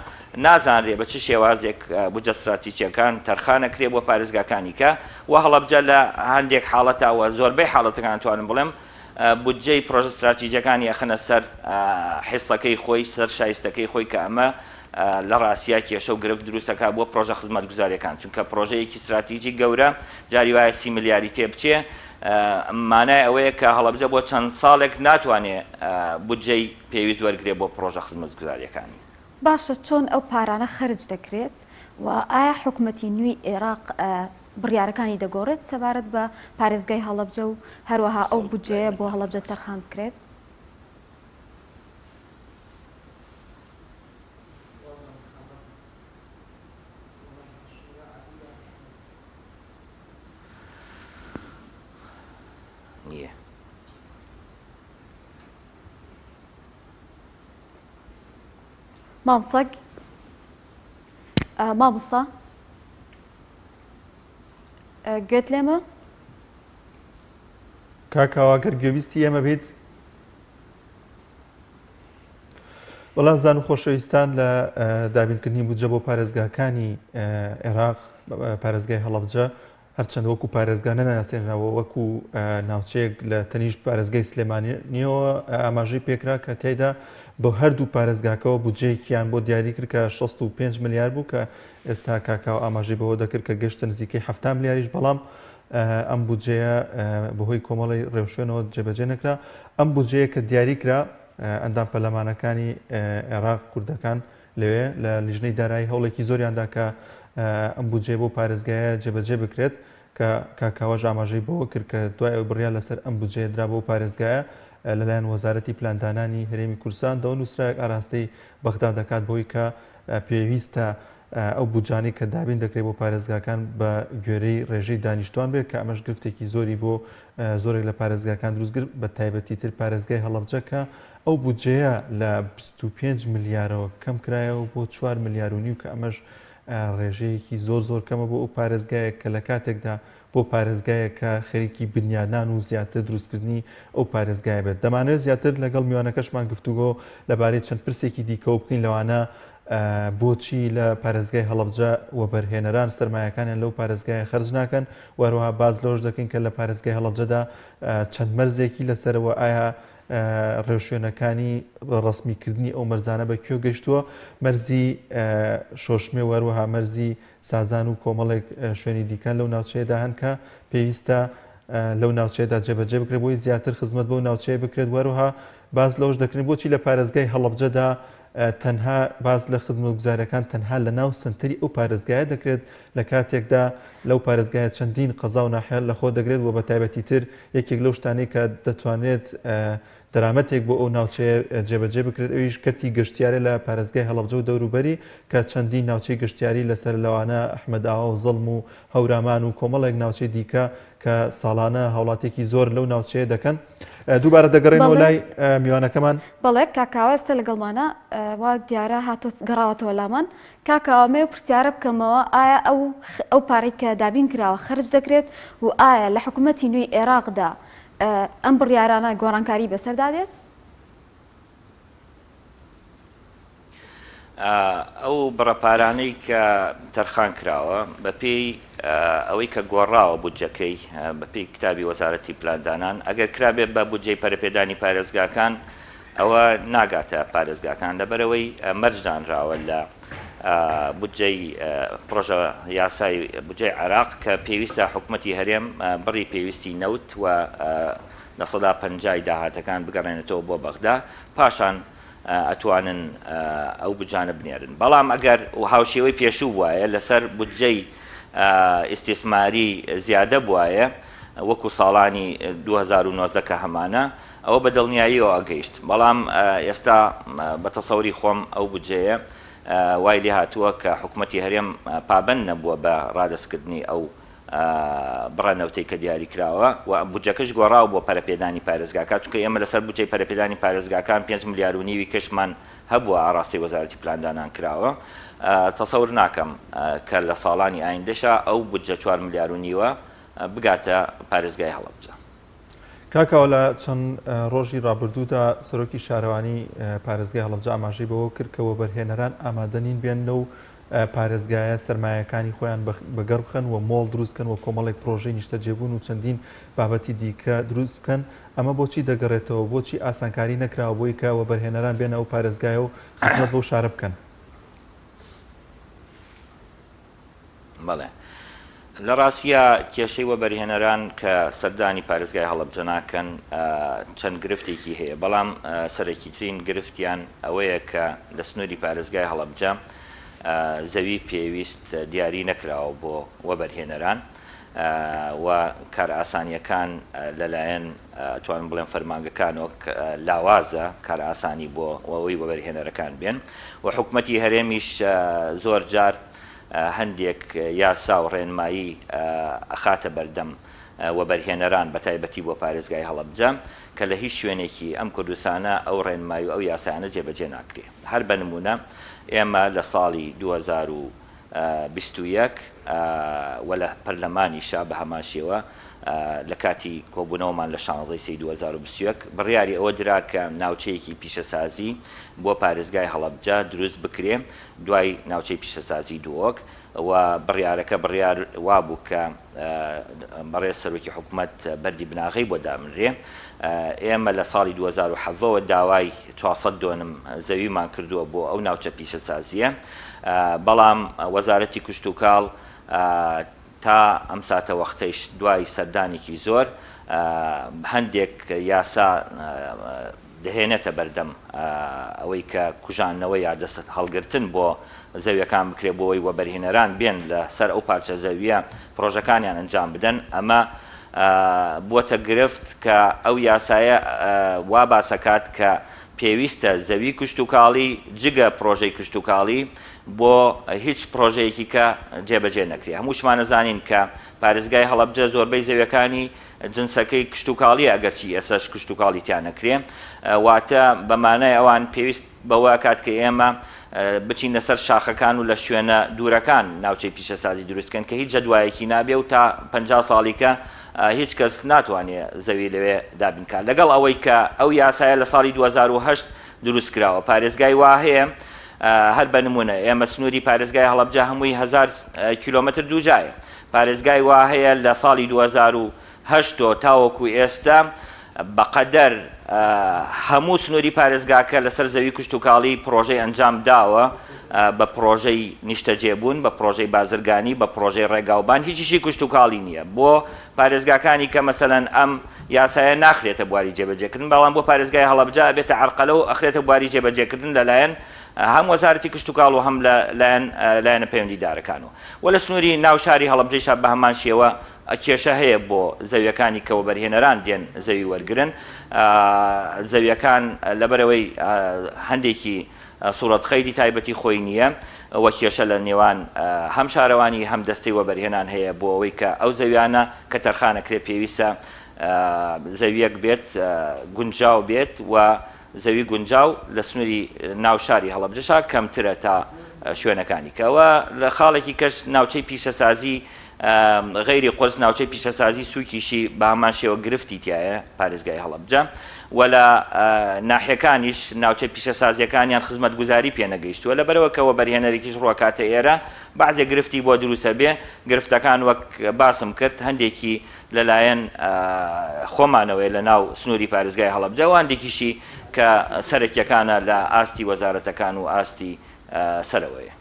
نازانرێ بە چ شێوازێک بودجە استراتیجیەکان تەرخانەکرێ بۆ پارێزگاکانی کە و هەڵەبجە لە هەندێک حاڵەتەوە زۆربەی حاڵەتەکان توانم بڵێم بودجەی پرۆژە استراتیجیەکانی ئەخەنە سەر حیسەکەی خۆی، سەر شایستەکەی خۆی کە ئەمە لە ڕاستیا کێشە و گرفت دروستەکە بۆ پرۆژە خزمەتگوزاریەکان، چونکە پرۆژەیەکی استراتیجی گەورە جاری وایە 30 ملیاری تێبچێ مانای ئەوەیە کە هەڵەبجە بۆ چەند ساڵێک ناتوانێت بودجەی پێویست وەرگێ بۆ پرۆژە خزمەتگوزاریەکانی. باشە، چۆن ئەو پارانە خەرج دەکرێت و ئایا حکوومەتی نوێی عێراق بڕیارەکانی دەگۆڕێت سەبارەت بە پارێزگای هەڵەبجە و هەروەها ئەو بودجەیە بۆ هەڵەبجە تەرخان بکرێت؟ مامۆستا گوێت لێمە کاکاواگەر گوێویستی ئێمە بێت وەڵام زان و خۆشەویستان لە دابینکردنی بودجە بۆ پارێزگاکانی عێراق پارێزگای هەڵەبجە هەرچەند وەکو پارێزگا نەناسێنراوە وەکو ناوچەیەک لە تەنیشت پارێزگای سلێمانیەوە ئاماژەی پێکرا کە تێیدا بۆ هەردوو پارێزگاکەوە بودجەیەکیان بۆ دیاری کرد کە 65 ملیار بوو کە ئێستا کاکاو ئاماژەی بەوە دەکرد کە گەشتە نزیکەی 7 ملیاریش بەڵام ئەم بودجەیە بەهۆی کۆمەڵی ڕێوشێنەوە جێبەجێ نەکرا ئەم بودجەیە کە دیاری کرا ئەندام پەرلەمانەکانی عێراق کوردەکان لەوێ لە لیژنەی دارایی هەوڵێکی زۆریاندا کە ئەم بودجێ بۆ پارێزگایە جێبەجێ بکرێت کە کاکاوەژ ئاماژەی بەوە کرد کە دوای ئەو بڕیان لەسەر ئەم بودجەیە درا بۆ پارێزگایە لەلایەن وەزارەتی پلاندانانی هەرێمی کوردستان دەوە نووسراک ئاراستەی بەغدا دەکات بۆی کە پێویستە ئەو بودجانەی کە دابین دەکرێت بۆ پارێزگاکان بە گوێرەی ڕێژەی دانیشتوان بێت کە ئەمەش گرفتێکی زۆری بۆ زۆرێک لە پارێزگاکان دروستگر بە تایبەتی تر پارێزگای هەڵەبجە کە ئەو بودجەیە لە 25 ملیارەوە کەم کرایەوە بۆ 4 ملیار و نیو کە ئەمەش ڕێژەیەکی زۆر کەمە بۆ ئەو پارێزگایە کە لە کاتێکدا بۆ پارێزگایە کە خەریکی بنیادان و زیاتر دروستکردنی ئەو پارێزگایە بێت دەمانێت زیاتر لەگەڵ میوانەکەشمان گفتوگۆ لەبارەی چەند پرسێکی دیکە و بکەین لەوانە بۆچی لە پارێزگای هەڵەبجە وەبەرهێنەران سەرمایەکانیان لەو پارێزگایە خەرج ناکەن وەروەها باز لەوەش دەکەین کە لە پارێزگای هەڵەبجەدا چەند مەرزێکی لەسەرەوە ئایا ڕێوشێنەکانی ڕسمیکردنی ئەو مەرزانە بە کوێ گەیشتووە مەرزی شۆشمێ وەروەها مەرزی سازان و کۆمەڵێک شوێنی دیکەن لەو ناوچەیەدا هەن کە پێویستە لەو ناوچەیەدا جێبەجێ بکرێت بۆی زیاتر خزمەت بۆ ناوچەیە بکرێت وەروەها باز لەوش دەکرێت بۆچی لە پارێزگای هەڵەبجەدا تەنها باز لە خزمەت گوزارەکان تەنها لە ناو سنتری ئەو پارێزگایە دەکرێت لە کاتێکدا لەو پارێزگایە چەندین قەزا و ناحیال لەخۆ دەگرێت و بە تایبەتی تر یەکێک لەو شتانەی کە دەتوانێت دەرامەتێک بۆ ئەو ناوچەیە جێبەجێ بکرێت ئەویش کەرتی گەشتیارە لە پارێزگای هەڵەبجە و دەوروبەری کە چەندین ناوچەی گەشتیاری لەسەر لەوانە ئەحمەداوا و زەڵم و هەورامان و کۆمەڵێک ناوچەی دیکە کە ساڵانە هاوڵاتێکی زۆر لەو ناوچەیە دەکەن دووبارە دەگەڕێنەوە لای میوانەکەمان بەڵێ کاکاوە ئێستا لەگەڵمانە وا دیارە هاتۆ گەڕاوەتەوە لامان کاکاوامێ و پرسیارە بکەمەوە ئایا ئەو پارەی کە دابین کراوە خرج دەکرێت و ئایا لە حکوومەتی نوێی عێراقدا ئەم بڕیارانە گۆڕانکاری بەسەردادێت؟ ئەو بڕەپارانەی کە تەرخان کراوە بە پێی ئەوەی کە گۆڕاوە بودجەکەی بە پێی کتابی وەزارەتی پلاندانان ئەگەر کرابێت بە بودجەی پەرەپێدانی پارێزگاکان ئەوە ناگاتە پارێزگاکان لەبەرەوەی مەرجدانراوە لە بودجەی پرۆژە یاسای بودجەی عێراق کە پێویستە حکوومەتی هەرێم بڕی پێویستی نەوت و لە سەدا 50 داهاتەکان بگەڕێنێتەوە بۆ بەغدا پاشان ئەتوانن ئەو بجانە بنێرن بەڵام ئەگەر هاوشێوەی پێشوو وایە لەسەر بودجەی ئیستیسماری زیادە بواە وەکو ساڵانی 2019 کە هەمانە ئەوە بە دڵنیاییەوە ئەگەیشت بەڵام ئێستا بە تەسەوری خۆم ئەو بودجەیە وای لێ هاتووە کە حکوومەتی هەرێم پابەند نەبووە بە ڕادەستکردنی ئەو بڕەنەوتەی کە دیاری کراوە و بودجەکەش گۆڕاو بۆ پەرەپێدانی پارێزگاکان چونکە ئێمە لەسەر بودجەی پەرەپێدانی پارێزگاکان 5 ملیار و نیوی کەشمان هەبووە ئاڕاستی وەزارەتی پلاندانان کراوە تەسەور ناکەم کە لە ساڵانی ئایندەشە ئەو بودجە 4 ملیار و نیوە بگاتە پارێزگای هەڵەبجە کاکاوە لە چەند ڕۆژی ڕابردوودا سەرۆکی شارەوانی پارێزگای هەڵەبجە ئاماژەی بەوە کرد کە وەبەرهێنەران ئامادەنین بێن لەو پارێزگایە سەرمایەکانی خۆیان بەگەڕ بخەن و مۆڵ دروستکەن و کۆمەڵێک پرۆژەی نیشتە جێبوون و چەندین بابەتی دیکە دروست بکەن ئەمە بۆچی دەگەڕێتەوە بۆچی ئاسانکاری نەکراوە بۆی کە وەبەرهێنەران بێنە ئەو پارێزگایە و خزمەت بەو شارە بکەن بەڵێ لە ڕاستیە کێشەی وەبەرهێنەران کە سەردانی پارێزگای هەڵەبجە ناکەن چەند گرفتێکی هەیە بەڵام سەرەکی ترین گرفتیان ئەوەیە کە لە سنووری پارێزگای هەڵەبجە زەوی پێویست دیاری نەکراوە بۆ وەبەرهێنەران و کار ئاسانیەکان لەلایەن توانم بڵێن فەرمانگەکانەوە لاوازە کار ئاسانی بۆ ئەوەی وەبەرهێنەرەکان بێن و حکوومەتی هەرێمیش زۆر جار هەندێک یاسا و ڕێنمایی ئەخاتە بەردەم وەبەرهێنەران بە تایبەتی بۆ پارێزگای هەڵەبجە کە لە هیچ شوێنێکی ئەم کوردستانە ئەو ڕێنمایی و ئەو یاسایانە جێبەجێ ناکرێ. هەر بە نمونە ئێمە لە ساڵی 2021 وە لە پەرلەمانیشا بە هەمان شێوە لە کاتی کۆبوونەوەمان لە 16 2021 بڕیاری ئەوە درا کە ناوچەیەکی پیشەسازی بۆ پارێزگای هەڵەبجە دروست بکرێ دوای ناوچەی پیشەسازی دووەک و بڕیارەکە بڕیار وابوو کە بەڕێز سەرۆکی حکوومەت بەردی بناغی بۆ دامنرێ. ئێمە لە ساڵی 2007ەوە داوای 400 دۆنم زەویمان کردووە بۆ ئەو ناوچە پیشەسازیە، بەڵام وەزارەتی کشت و کاڵ تا ئەم ساتە وەختەیش دوای سەردانێکی زۆر هەندێک یاسا دەهێنێتە بەردەم ئەوەی کە کوژانەوە یا دەست هەڵگرتن بۆ زەویەکان بکرێ بۆەوەی وەبەرهێنەران بێن لە سەر ئەو پارچە زەویە پرۆژەکانیان ئەنجام بدەن. ئەمە بووەتە گرفت کە ئەو یاسایە وا باسەکات کە پێویستە زەوی کشت و کاڵی جگە پرۆژەی کشت و کاڵی بۆ هیچ پرۆژەیەکی کە جێبەجێ نەکرێ. هەمووشمان نەزانین کە پارێزگای هەڵەبجە زۆربەی زەویەکانی جنسەکەی کشت و کاڵی ئەگەرچی ئێساش کشت و کاڵی تیان نەکرێ، واتە بەمانای ئەوان پێویست بەوە کات کە ئێمە بچین لەسەر شاخەکان و لە شوێنە دوورەکان ناوچەی پیشەسازی دروستکەن کە هیچ جەدوایەکی نابێ و تا 50 ساڵیکە هیچ کەس ناتوانێت زەوی لەوێ دابینکات. لەگەڵ ئەوەی کە ئەو یاسایە لە ساڵی 2008 دروست کراوە پارێزگای وا هەیە، هەر بە نمونە ئێمە سنووری پارێزگای هەڵەبجە هەمووی 1000 کیلۆمەتر دووجایە. پارێزگای وا هەیە لە ساڵی 2008 تاوەکو ئێستا بەقەدەر هەموو سنووری پارێزگاکە لەسەر زەوی کشت و کاڵی پرۆژەی ئەنجام داوە بە پرۆژەی نیشتەجێبوون، بە پرۆژەی بازرگانی، بە پرۆژەی ڕێگاوبان، هیچیشی کشت و کاڵی نییە. بۆ پارێزگاکانی کە مەسەلەن ئەم یاسایە ناخرێتە بواری جێبەجێکردن، بەڵام بۆ پارێزگای هەڵەبجە بێتە عەرقەلە و ئەخرێتە بواری جێبەجێکردن لەلایەن هەم وەزارەتی کشت و کاڵ و هەم لایەنە پەیوەندیدارەکانەوە. وە لە سنووری ناو شاری هەڵەبجەیشا بە هەمان شێوە کێشە هەیە بۆ زەویەکانی کە وەبەرهێنەران دێن زەوی وەرگرن. زەویەکان لەبەرەوەی هەندێکی سوورەتخەیری تایبەتی خۆی نییە وە کێشە لە نێوان هەم شارەوانی هەم دەستەی وەبەرهێنان هەیە بۆ ئەوەی کە ئەو زەویانە کە تەرخانەکرێ پێویستە زەویەک بێت گونجاو بێت و زەوی گونجاو لە سنووری ناو شاری هەڵەبجەشا کەمترە تا شوێنەکانی کەەوە لە خاڵێکی کەش ناوچەی پیشەسازی غیری قرس ناوچەی پیشەسازی سووکیشی بە هەمان شێوە گرفتی تایە پارێزگای هەڵەبجە و لە ناحیەکانیش ناوچەی پیشەسازیەکانیان خزمەتگوزاری پێنەگەیشتووە لەبەرەوە کەەوە بەرهێنەرێکیش ڕوەکاتە ئێرە بەعزێ گرفتی بۆ دروستە بێ گرفتەکان وەک باسم کرد هەندێکی لەلایەن خۆمانەوەی لە ناو سنووری پارێزگای هەڵەبجە و هەندێکیشی کە سەرەکیەکانە لە ئاستی وەزارەتەکان و ئاستی سەرەوەیە.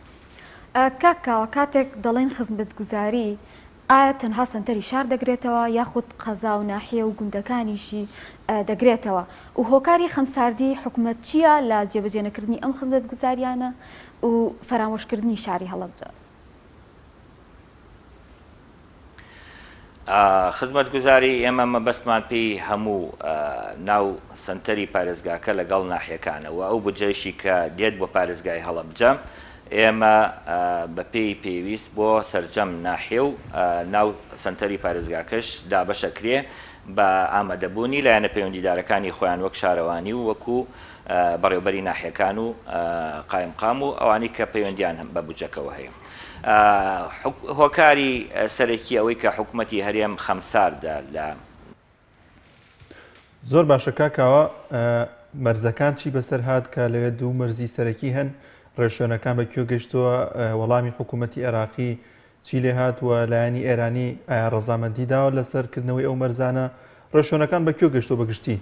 کاکاوە کاتێک دەڵێن خزمەتگوزاری ئایا تەنها سنتەری شار دەگرێتەوە یاخود قەزا و ناحیە و گوندەکانیشی دەگرێتەوە و هۆکاری خەمساردی حکوومەت چییە لە جێبەجێنەکردنی ئەم خزمەتگوزاریانە و فەرامۆشکردنی شاری هەڵەبجە؟ خزمەتگوزاری ئێمە مەبەستمان پێی هەموو ناو سنتەری پارێزگاکە لەگەڵ ناحیەکانەوە ئەو بودجەیەشی کە دێت بۆ پارێزگای هەڵەبجە ئێمە بە پێی پێویست بۆ سەرجەم ناحیە و ناو سنتەری پارێزگاکەش دابەشەکرێ بە ئامادەبوونی لایەنە پەیوەندیدارەکانی خۆیان وەک شارەوانی و وەکو بەڕێوەبەری ناحیەکان و قایمقام و ئەوانی کە پەیوەندیان بە بودجەکەوە هەیە. هۆکاری سەرەکی ئەوەی کە حکوومەتی هەرێم خەمساردا لە زۆر باشە کاکاوە مەرزەکان چی بەسەر هات کە لەوێ دوو مەرزی سەرەکی هەن ڕێشێنەکان بە کوێ گەشتووە وەڵامی حکوومەتی عێراقی چی لێ هات و لایەنی ئێرانی ئایا ڕەزامەندی داوە لەسەرکردنەوەی ئەو مەرزانە ڕێشێنەکان بە کوێ گەشتووە بەگشتی؟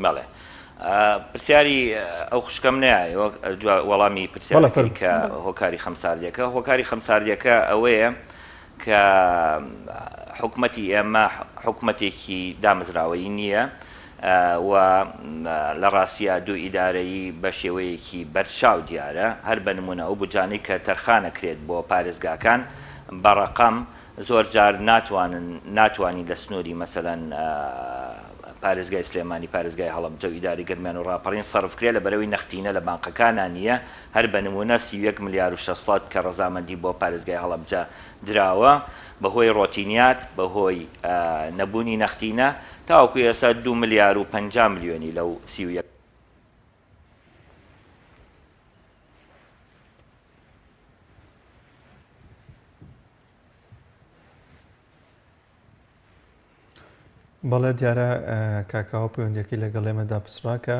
بەڵێ پرسیاری ئەو خوشکەم نایە وەڵامی پرسیاری کە هۆکاری خەمساردیەکە هۆکاری خەمساردیەکە ئەوەیە کە حکوومەتی ئێمە حکوومەتێکی دامەزراوەی نییە و لە ڕاستیە دوو ئیدارەیی بە شێوەیەکی بەرچاو دیارە هەر بە نمونە ئەو بودجانەی کە تەرخانەکرێت بۆ پارێزگاکان بەڕەقەم زۆر جار ناتوانین لە سنووری مەسەلەن پارێزگای سلێمانی پارێزگای هەڵەبجە و ئیداری گەرمیان و ڕاپەڕین سەرفکرێ لە بەرەوەی نەختینە لە بانقەکانان نییە هەر بە نمونە 31 ملیار و 600 کە ڕەزامەندی بۆ پارێزگای هەڵەبجە دراوە بەهۆی ڕۆتینیات بەهۆی نەبوونی نەختینە تاوەکو ئێستا 2 ملیار و 50 ملیۆنی لەو 31 بەڵێ دیارە کاکاوە پەیوەندیەکەی لەگەڵ ئێمەدا پچڕاکە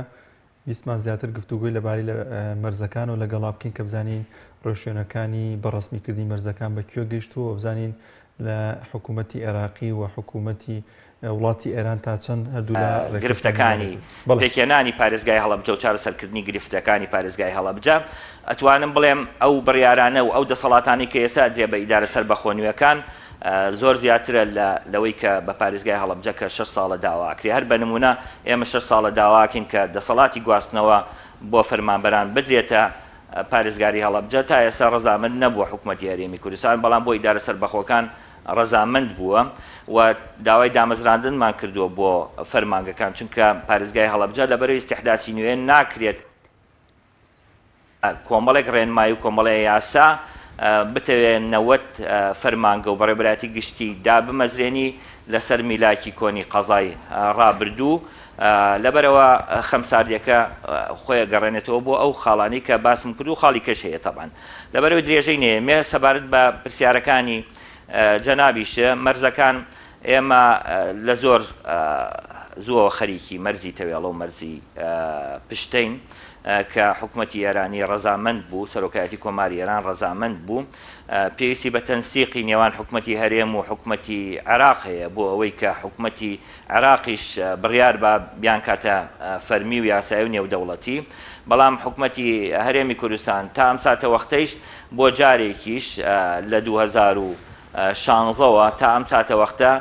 ویستمان زیاتر گفتوگوی لەباری لە مەرزەکان و لەگەڵا بکەین کە بزانین ڕۆژێنەکانی بەڕستمیکردی مەرزەکان بە کوێ گەیشتووە بزانین لە حکوومەتی عێراقی و حکوومەتی وڵاتی ئێران تا چەند هەردوو لە گرفتەکانی پێکێنانی پارێزگای هەڵەبجە و چارەسەرکردنی گرفتەکانی پارێزگای هەڵەبجە ئەتوانم بڵێم ئەو بڕیارانە و ئەو دەسەڵاتانی کە ئێستا دێ بە ئیدارە سەربەخۆنیەکان زۆر زیاترە لەوەی کە بە پارێزگای هەڵەبجە کە 6 ساڵە داواکرێ هەر بە نمونە ئێمە 6 ساڵە داواکەین کە دەسەڵاتی گواستنەوە بۆ فەرمانبەران بدرێتە پارێزگاری هەڵەبجە تا ئێستا ڕەزامەند نەبووە حکوومەتی هەرێمی کوردستان بەڵام بۆ ئیدارە سەربەخۆکان ڕەزامەند بووە و داوای دامەزراندنمان کردووە بۆ فەرمانگەکان چونکە پارێزگای هەڵەبجە لەبەرەوەی استیحداسی نوێ ناکرێت کۆمەڵێک ڕێنمایی و کۆمەڵی یاسا بتەوێت 90 فەرمانگە و بەڕێبەتی گشتی دابمەزرێنی لەسەر میلاکی کۆنی قەزای ڕابردوو لەبەرەوە خەمساردیەکە خۆی گەڕێنێتەوە بۆ ئەو خاڵانی کە باسم کرد و خاڵی کەش هەیە تەبان لەبەرەوەی درێژەی نێمێ سەبارەت بە پرسیارەکانی جەنابیشە مەرزەکان ئێمە لە زۆر خەریکی مەرزی تەوێڵە و مەرزی پشتین کە حکوومەتی ئێرانی ڕەزامەند بوو سەرۆکایەتی کۆماری ئێران ڕەزامەند بوو پێویستی بە تەنسیقی نێوان حکوومەتی هەرێم و حکوومەتی عێراق هەیە بۆ ئەوەی کە حکوومەتی عێراقیش بڕیار بە بیان کاتە فەرمی و یاسایی و نێودەوڵەتی بەڵام حکوومەتی هەرێمی کوردستان تا ئەم ساتە وەختەیش بۆ جارێکیش لە 2016ەوە تا ئەم ساتە وەختە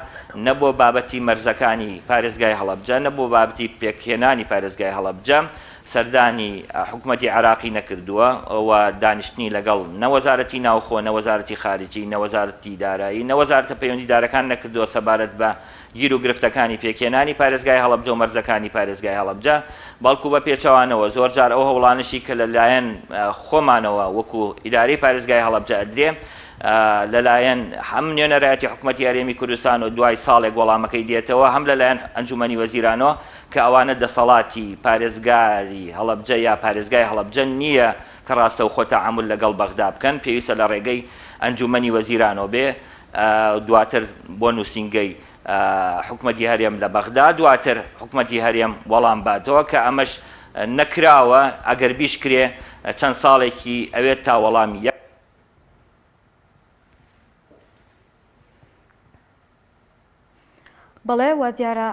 نەبووە بابەتی مەرزەکانی پارێزگای هەڵەبجە نەبووە بابەتی پێکهێنانی پارێزگای هەڵەبجە سەردانی حکوومەتی عراقی نەکردووە و دانیشتنی لەگەڵ نەوەزارەتی ناوخۆ نەوەزارەتی خارجی نەوەزارەتی دارایی نەوەزارەتە پەیوەندیدارەکان نەکردووە سەبارەت بە گیر و گرفتەکانی پێکێنانی پارێزگای هەڵەبجە و مەرزەکانی پارێزگای هەڵەبجە بەڵکو بە پێچەوانەوە زۆر جار ئەو هەوڵانشی کە لەلایەن خۆمانەوە وەکو ئیدارەی پارێزگای هەڵەبجە ئەدرێ لەلایەن هەم نوێنەرایەتی حکوومەتی هەرێمی کوردستان و دوای ساڵێک وەڵامەکەی دێتەوە هەم لەلایەن ئەنجومەنی وەزیرانەوە کە ئەوانە دەسەڵاتی پارێزگاری هەڵەبجە یا پارێزگای هەڵەبجە نییە کە ڕاستە و خۆ تەعامل لەگەڵ بەغدا بکەن پێویستە لە ڕێگەی ئەنجومەنی وەزیرانەوە بێ دواتر بۆ نووسینگەی حکوومەتی هەرێم لە بەغدا دواتر حکوومەتی هەرێم وەڵام باتەوە کە ئەمەش نەکراوە ئەگەر بیشکرێ چەند ساڵێکی ئەوێت تا وەڵامی بەڵێ وە دیارە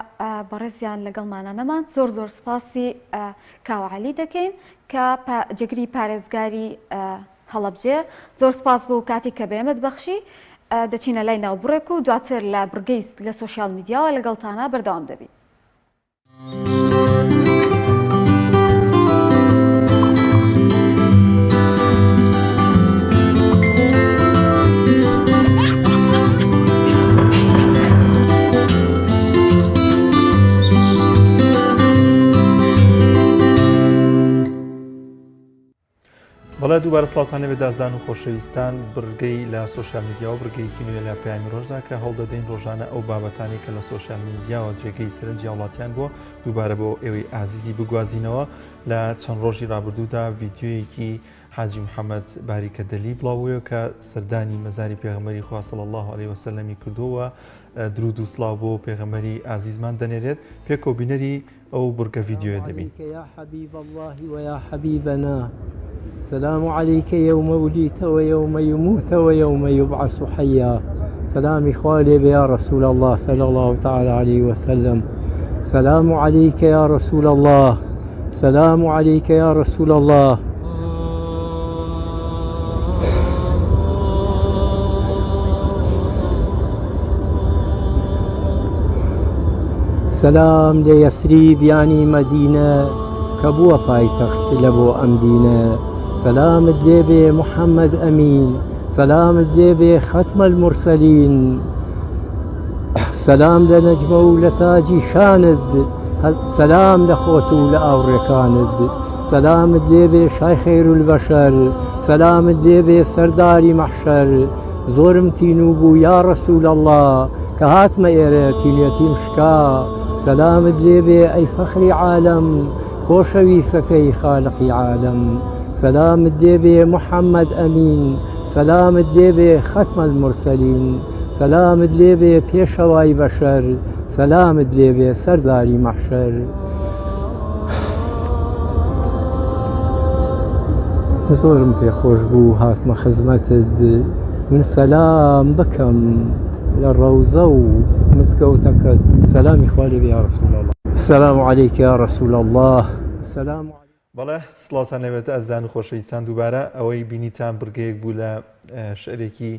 بەڕێزیان لەگەڵمانە نەمان زۆر سپاسی کاوعالی دەکەین کە جگری پارێزگاری هەڵەبجێ زۆر سپاس بۆ کاتی کە بێمت بەخشی دەچینە لای ناوبڕێک و دواتر لە برگەی لە سوۆسیال میدیاوە لەگەڵتانە بەردەوام دەبین. بەڵێ دووبارە سڵاوتان لەبێ دازان و خۆشەویستان برگەی لە سوۆسیال میدیاوە برگەیەکی نوێ لە پەیامی ڕۆژدا کە هەڵدەدەین ڕۆژانە ئەو بابەتانی کە لە سوۆسیال میدیاوە جێگەی سەرنجی وڵاتیان بۆ دووبارە بۆ ئێوەی ئازیزی بگوازینەوە لە چەند ڕۆژی ڕابردوودا ڤیدیۆیەکی حاجی محەممەد باریکە دەلی بڵاوەیە کە سەردانی مەزاری پێغەمبەری خوا صلی الله علیه وسلمی کردووە درود و سڵاو بۆ پێغەمبەری ئازیزمان دەنێرێت پێکۆبینەری ئەو برگە ڤیدیۆیە دەبین. يا حبيب الله ويا حبيبنا سلام عليك يوم ولدت ويوم يموت ويوم يبعث حيا سلام خوالي يا رسول الله صلى الله تعالى عليه وسلم سلام عليك يا رسول الله سلام عليك يا رسول الله سلام ليسريب يعني مدينة كبوة بايتخت لبو أمدينة سلام دليبي محمد أمين سلام دليبي ختم المرسلين سلام لنجمة ولتاجي شاند سلام لخوت ولأوركاند سلام دليبي شاي خير البشر سلام دليبي سرداري محشر زورم تينوبو يا رسول الله كهات ما إيرتين يتيم شكا سلام دليبي أي فخر عالم خوشوي سكي خالقي عالم سلام الديبي محمد أمين سلام الديبي ختم المرسلين سلام الديبي بيشواي بشر سلام الديبي سرداري محشر زورم في خوشبو هاتم خزمتد من سلام بكم للروزة ومزقوتك سلام إخواني يا رسول الله السلام عليك يا رسول الله السلام بەڵێ سڵاتان لەوێت ئەزان و خۆشەویستان دووبارە ئەوەی بینیتان بڕگەیەک بوو لە شعرێکی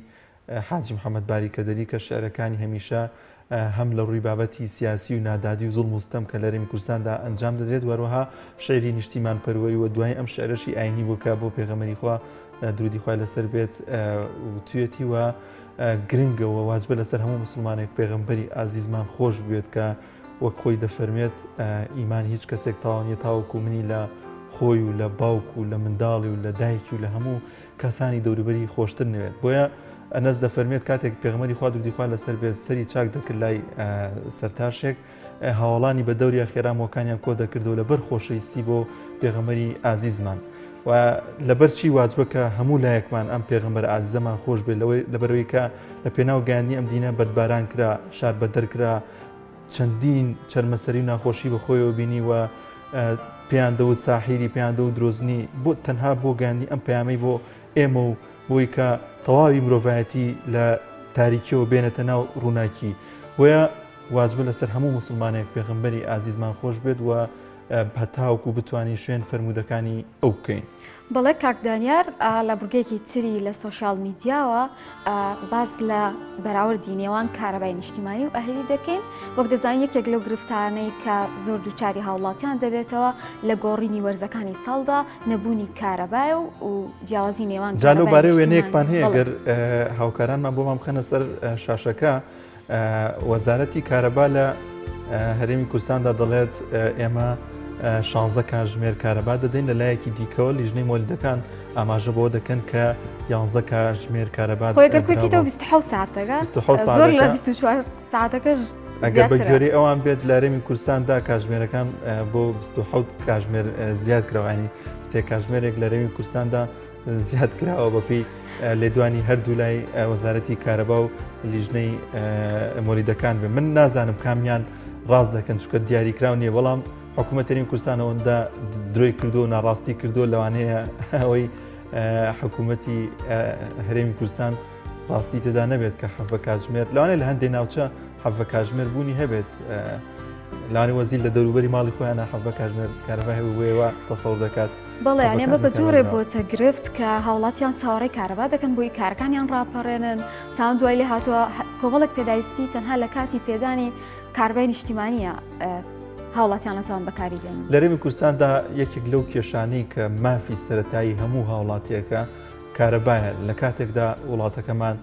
حاجی محەممەد باریکەدەری کە شعرەکانی هەمیشە هەم لە ڕووی بابەتی سیاسی و نادادی و زوڵ مستەم کە لە هەرێمی کوردستاندا ئەنجام دەدرێت وەروەها شعری نیشتیمان پەروەری و دوای ئەم شعرەشی ئاینی بووکە بۆ پێغەمبەری خوا درودی خوای لەسەر بێت توێتی وە گرنگەوە واجبە لەسەر هەموو مسلمانێک پێغەمبەری ئازیزمان خۆش بێت کە وەک خۆی دەفەرمێت ئیمان هیچ کەسێک تاوانیە تاوەکو منی لە خۆی و لە باوک و لە منداڵی و لە دایکی و لە هەموو کەسانی دەوروبەری خۆشتر نوێت بۆیە ئەنەس دەفەرمێت کاتێک پێغەمبەری خوا درودی خوا لەسەر بێت سەری چاک دەکرد لای سەرتاشێک هاوڵانی بە دەوری خێرامەکانیان کۆ دەکردەوە لەبەر خۆشەویستی بۆ پێغەمبەری ئازیزمان و لەبەر چی واجبە کە هەموو لایەکمان ئەم پێغەمبەر ئازیزەمان خۆش بێت لەبەرەوەی کە لە پێناو گەیاندنی ئەم دینە بەدباران کرا شار بەدەرکرا چەندین چەرمەسەری و ناخۆشی بە خۆیەوە بینی و پێیان دەوت ساحیری پێیان دەوت درۆزنی بۆ تەنها بۆ گاندی ئەم پەیامەی بۆ ئێمە و بۆی کە تەواوی مرۆڤایەتی لە تاریکیەوە بێنێتە ناو ڕووناکی بۆیە واجبە لەسەر هەموو مسلمانێک پێغەمبەری ئازیزمان خۆش بێت و هەتاوکو بتوانین شوێن فەرمودەکانی ئەو بکەین. بەڵێ کاک دانیار لە بورگێکی تری لە سۆشال میدیاوە باز لە بەراوردی نێوان کارەبای نیشتیمانی و ئەهلی دەکەین وەک دەزانین یەکێک لەو گرفتانەی کە زۆر دووچاری هاوڵاتیان دەبێتەوە لە گۆڕینی وەرزەکانی ساڵدا نەبوونی کارەبای و جیاوازی نێوان جالۆبارەی وێنەیەکمان هەیە گەر هاوکارانمان بۆمان بخەنە سەر شاشەکە وەزارەتی کارەبا لە هەرێمی کوردستاندا دەڵێت ئێمە 16 کاتژمێر کارەبا دەدەین لە لایەکی دیکەوە لیژنەی مۆلیدەکان ئاماژە بۆ دەکەن کە 11 کاتژمێر کارەبا خۆیگەرکوێتەوە 24 ساعتەکە زۆر لە 24 ساعتەکەش ئەگەر بە گوێرەی ئەوان بێت لە هەرێمی کوردستاندا کاتژمێرەکان بۆ 27 کاتژمێر زیاد کراوانی سێ کاتژمێرێک لە هەرێمی کوردستاندا زیاد کراوە بەپی لێدوانی هەردوو لای وەزارەتی کارەبا و لیژنەی مۆلیدەکان بێ من نازانم کامیان ڕاست دەکەن چکە دیاریکرااو نییە بەڵام حکوومەتەرین کوردستانەوەدا درۆی کردو و ناڕاستی کردو لەوانەیە ئەوەی حکوومەتی هەرێمی کوردستان ڕاستی تێدا نەبێت کە حەڤە کاتژمێر لەوانەیە لە هەندێک ناوچە حەڤە کاتژمێر بوونی هەبێت لانی وەزیر لە دەوروبەری ماڵی خۆیانە حەڤە کاتژمێر کارەبای وێوە تەسەڵ دەکات بەڵێ ئەمە بە جۆرێ بۆتە گرفت کە هاوڵاتیان چاوەڕێی کارەبا دەکەن بۆی کارەکانیان ڕاپەڕێنن چند دوای لێ هاتووە کۆمەڵک پێداویستی تەنها لە کاتی پێدانی کارەبای نیشتیمانیە هاوڵاتیان ناتوان بەکاری بێن. لە هەرێمی کوردستاندا یەکێک لەو کێشانەی کە مافی سەرەتایی هەموو هاوڵاتیەکە کارەبایە لە کاتێکدا وڵاتەکەمان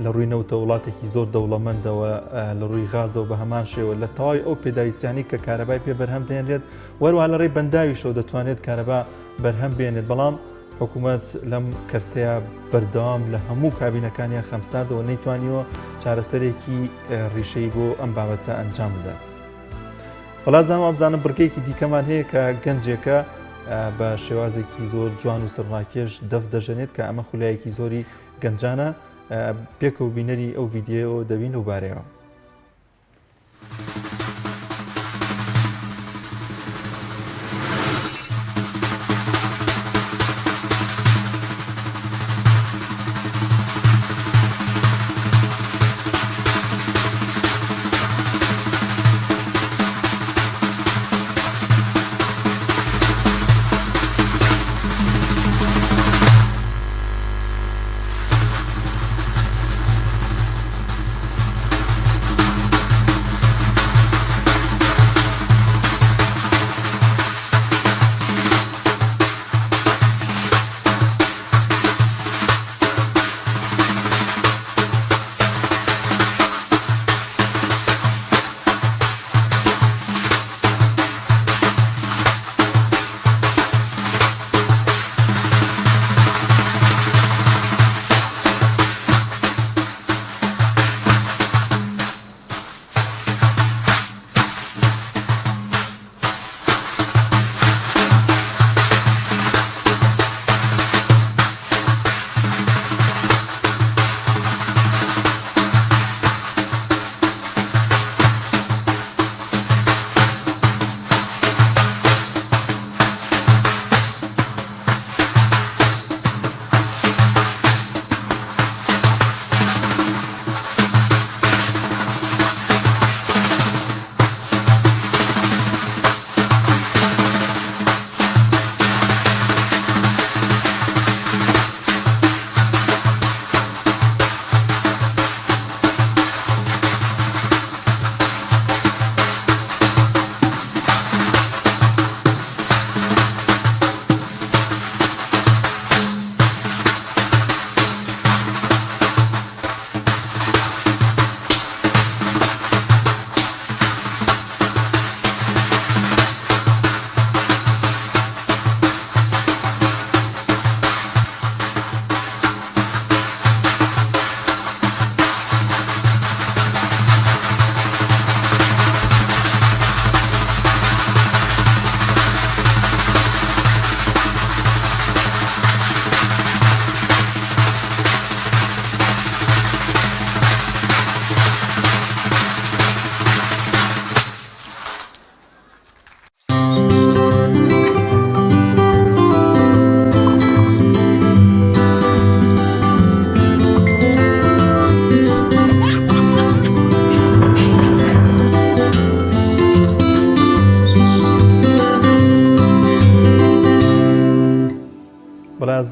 لە ڕووی نەوتە وڵاتێکی زۆر دەوڵەمەندەوە لە ڕووی غازەوە بە هەمان شێوە لە تەواوی ئەو پێداویستیانی کە کارەبای پێ بەرهەم دێنرێت وەروە لە ڕێی بەنداویشەوە دەتوانێت کارەبا بەرهەم بێنێت بەڵام حکوومەت لەم کەرتەیە بەردەوام لە هەموو کابینەکانیان خەمساردەوە نەیتوانیەوە چارەسەرێکی ڕیشەی بۆ ئەم بابەتە ئەنجام بدات. وەڵازانم ئەبزانم بڕکەیەکی دیکەمان هەیە کە گەنجێکە بە شێوازێکی زۆر جوان و سەرناکێش دەف دەژەنێت کە ئەمە خولایەکی زۆری گەنجانە پێکە و بینەری ئەو ڤیددیۆ دەبین و بارەوە.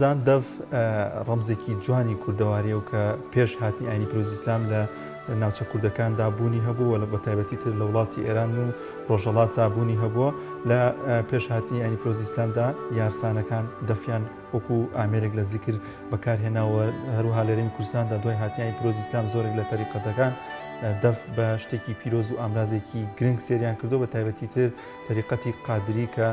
ڕەمەزان دەف ڕەمزێکی جوانی کوردەواریە و کە پێش هاتنی ئاینی پیرۆزی ئیسلام لە ناوچە کوردەکاندا بوونی هەبوو لە بە تایبەتی تر لە وڵاتی ئێران و ڕۆژهەڵاتدا بوونی هەبووە لە پێش هاتنی ئاینی پیرۆزی ئیسلامدا یارسانەکان دەفیان وەکو ئامێرێک لە زیکر بەکارهێناوە هەروها لەرێمی کوردستاندا دوای هاتنی ئاینی پیرۆزی ئیسلام زۆرێک لە تەریقەتەکان دەف بە شتێکی پیرۆز و ئامرازێکی گرنگ سێریان کردو بە تایبەتی تر تەریقەتی قادری کە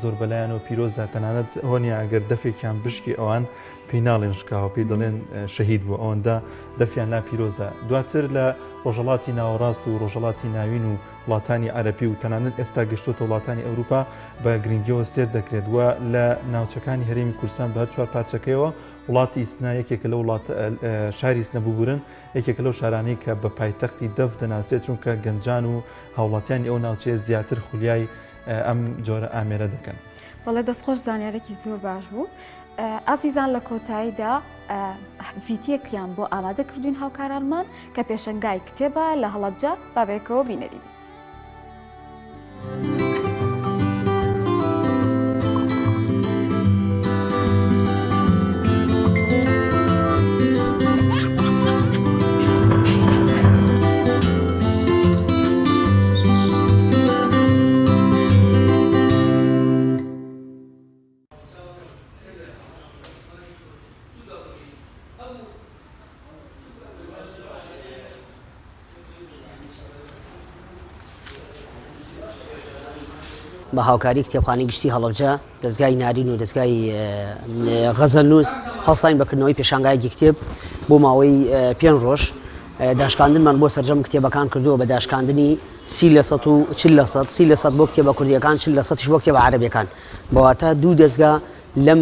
زۆر بەلایەنەوە پیرۆزدا تەنانەت هۆنیە ئەگەر دەفێکیان بشکی ئەوان پێی ناڵێن شکاوە پێی دەڵێن شەهید بوو ئەوەندە دەفیان لا پیرۆزە دواتر لە ڕۆژهەڵاتی ناوەڕاست و ڕۆژهەڵاتی ناوین و وڵاتانی عەرەبی و تەنانەت ئێستا گەشتۆتە وڵاتانی ئەوروپا بە گرنگیەوە سێر دەکرێت وە لە ناوچەکانی هەرێمی کوردستان بە هەر چوار پارچەکەیەوە وڵاتی ئیسنا یەکێکە لە وڵات شاری ئیسنە بووبورن یەکێکە لەو شارانەی کە بە پایتەختی دەف دەناسێت چونکە گەنجان و هاوڵاتیانی ئەو ناوچەیە زیاتر خولیای ئەم جۆرە ئامێرە دەکەن. وڵێ دەستخۆش زانیارێکی زۆر باش بوو. ئازیزان لە کۆتاییدا ڤیدیۆکیان بۆ ئامادە کردوین هاوکارانمان کە پێشەنگای کتێبە لە هەڵەبجە بابێکەوە بینەری. بە هاوکاری کتێبخانەی گشتی هەڵەبجە دەستگای نارین و دەستگای غەزەلنووس هەڵساین بەکردنەوەی پێشانگایەکی کتێب بۆ ماوەی 5 ڕۆژ داشکاندنمان بۆ سەرجەم کتێبەکان کردووە بە داشکاندنی 30% بۆ کتێبە کوردیەکان 40%ش بۆ کتێبە عەرەبیەکان بەواتە دوو دەستگا لەم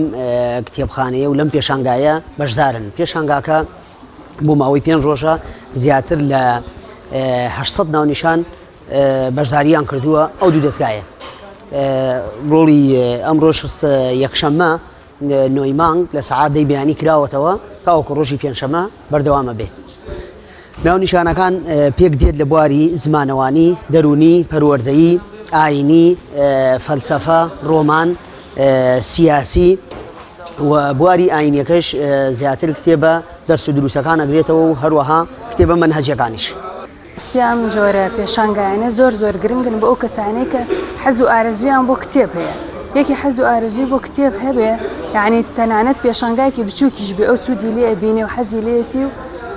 کتێبخانەیە و لەم پێشانگایە بەشدارن پێشانگاکە بۆ ماوەی 5 ڕۆژە زیاتر لە 800 ناونیشان بەشداریان کردووە ئەو دوو دەستگایە ڕۆڵی ئەمڕۆژ یەکشەممە 9 مانگ لە سەعاتەی بەیانی کراوەتەوە تاوەکو ڕۆژی پێنجشەممە بەردەوامە بێ ناونیشانەکان پێک دێت لە بواری زمانەوانی دەرونی پەروەردەیی ئاینی فەلسەفە ڕۆمان سیاسی و بواری ئاینیەکەش زیاتر کتێبە دەرس و دروستەکان ئەگرێتەوە و هەروەها کتێبە مەنهەجیەکانیش ئەم جۆرە پێشانگایانە زۆر گرنگن بۆ ئەو کەسانەی کە حەز و ئارەزویان بۆ کتێب هەیە یەکی حەز و ئارەزوی بۆ کتێب هەبێ یعنی تەنانەت پێشانگایکی بچووکیش بێ ئەو سوودی لێ بینێ و حەزی لێتی و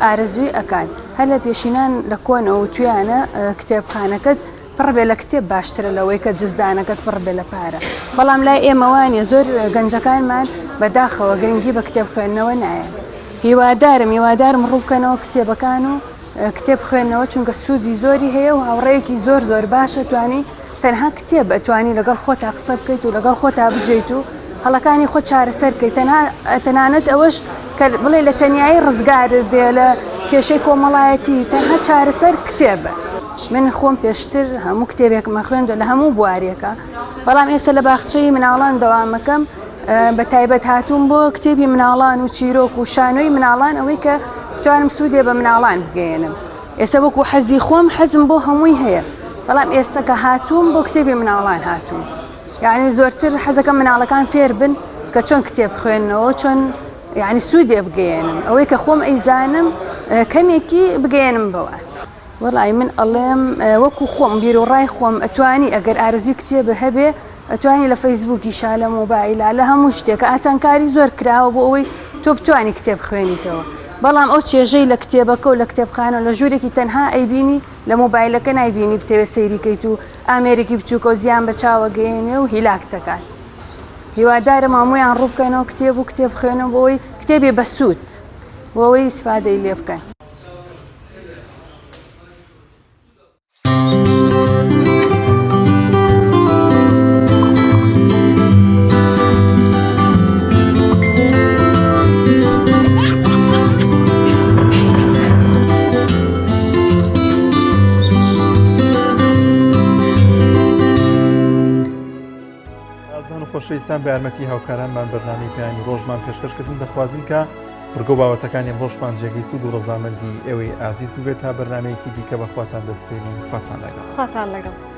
ئارەزوی ئەکات هەر لە پێشینان لە کۆنەوە و تویانە کتێبخانەکەت پڕ بێ لە کتێب باشترە لەوەی کە جزدانەکەت پڕ بێ لە پارە بەڵام لای ئێمەوانە زۆر گەنجەکانمان بەداخەوە گرنگی بە کتێب خوێندنەوە نایە هیوادارم ڕووبکەنەوە کتێبەکان و کتێب خوێندنەوە چونکە سوودی زۆری هەیە و هاوڕێیەکی زۆر باشە توانی تەنها کتێب ئەتوانی لەگەڵ خۆتا قسە بکەیت و لەگەڵ خۆتا بجێیت و هەڵەکانی خۆ چارەسەر بکەیت تەنانەت ئەوەش کە بڵێ لە تەنیایی ڕزگارت بێ لە کێشەی کۆمەڵایەتی تەنها چارەسەر کتێبە من خۆم پێشتر هەموو کتێبێکمە خوێندە لە هەموو بوارێکە بەڵام ئێستا لە باخچەی مناڵان دەوامەکەم بە تایبەت هاتووم بۆ کتێبی مناڵان و چیرۆک و شانۆی مناڵان ئەوەی کە توانم سوودێ بە مناڵان بگەێنم ئێستا وەکو حەزی خۆم حەزم بۆ هەمووی هەیە بەڵام ئێستا کە هاتووم بۆ کتێبی مناڵان هاتووم یعنی زۆرتر حەزەکە مناڵەکان فێر بن کە چۆن کتێب خوێندنەوە چۆن یعنی سوودێ بگەێنم ئەوەی کە خۆم ئەیزانم کەمێکی بگەێنم بەوە وەڵی من ئەڵێم وەکو خۆم بیر و ڕای خۆم ئەتوانی ئەگەر ئارزوی کتێبە هەبێ ئەتوانی لە فەیسبووکی شا لە مۆبایلە لە هەموو شتێکە ئاسانکاری زۆر کراوە بۆ ئەوەی تۆ بتوانی کتێب خوێنیتەوە بەڵام ئەو چێژەی لە کتێبەکە و لە کتێبخانە لە ژوورێکی تەنها ئەیبینی لە مۆبایلەکە نایبینی بتەوێ سەیریکەیت و ئامێرێکی بچووکە و زیان بە چاوە گەێنێ و هیلاک دەکات هیوادارم هەموویان ڕووبکەنەوە کتێب و کتێب خوێنەوە بۆەوەی کتێبێ بەسوود بۆ ئەوەی ئیسفادەی لێ بکەن خۆشەویستان بە یارمەتی هاوکارانمان بەرنامەی پایانی ڕۆژمان پێشکەشکردن دەخوازین کە ڕگە و باوەتەکانی ڕۆژمان جێگەی سوود و ڕەزامەندی ئێوەی ئازیز ببێت تا بەرنامەیەکی دیکە بەخواتان دەستپێنی خواتان لەگەڵ.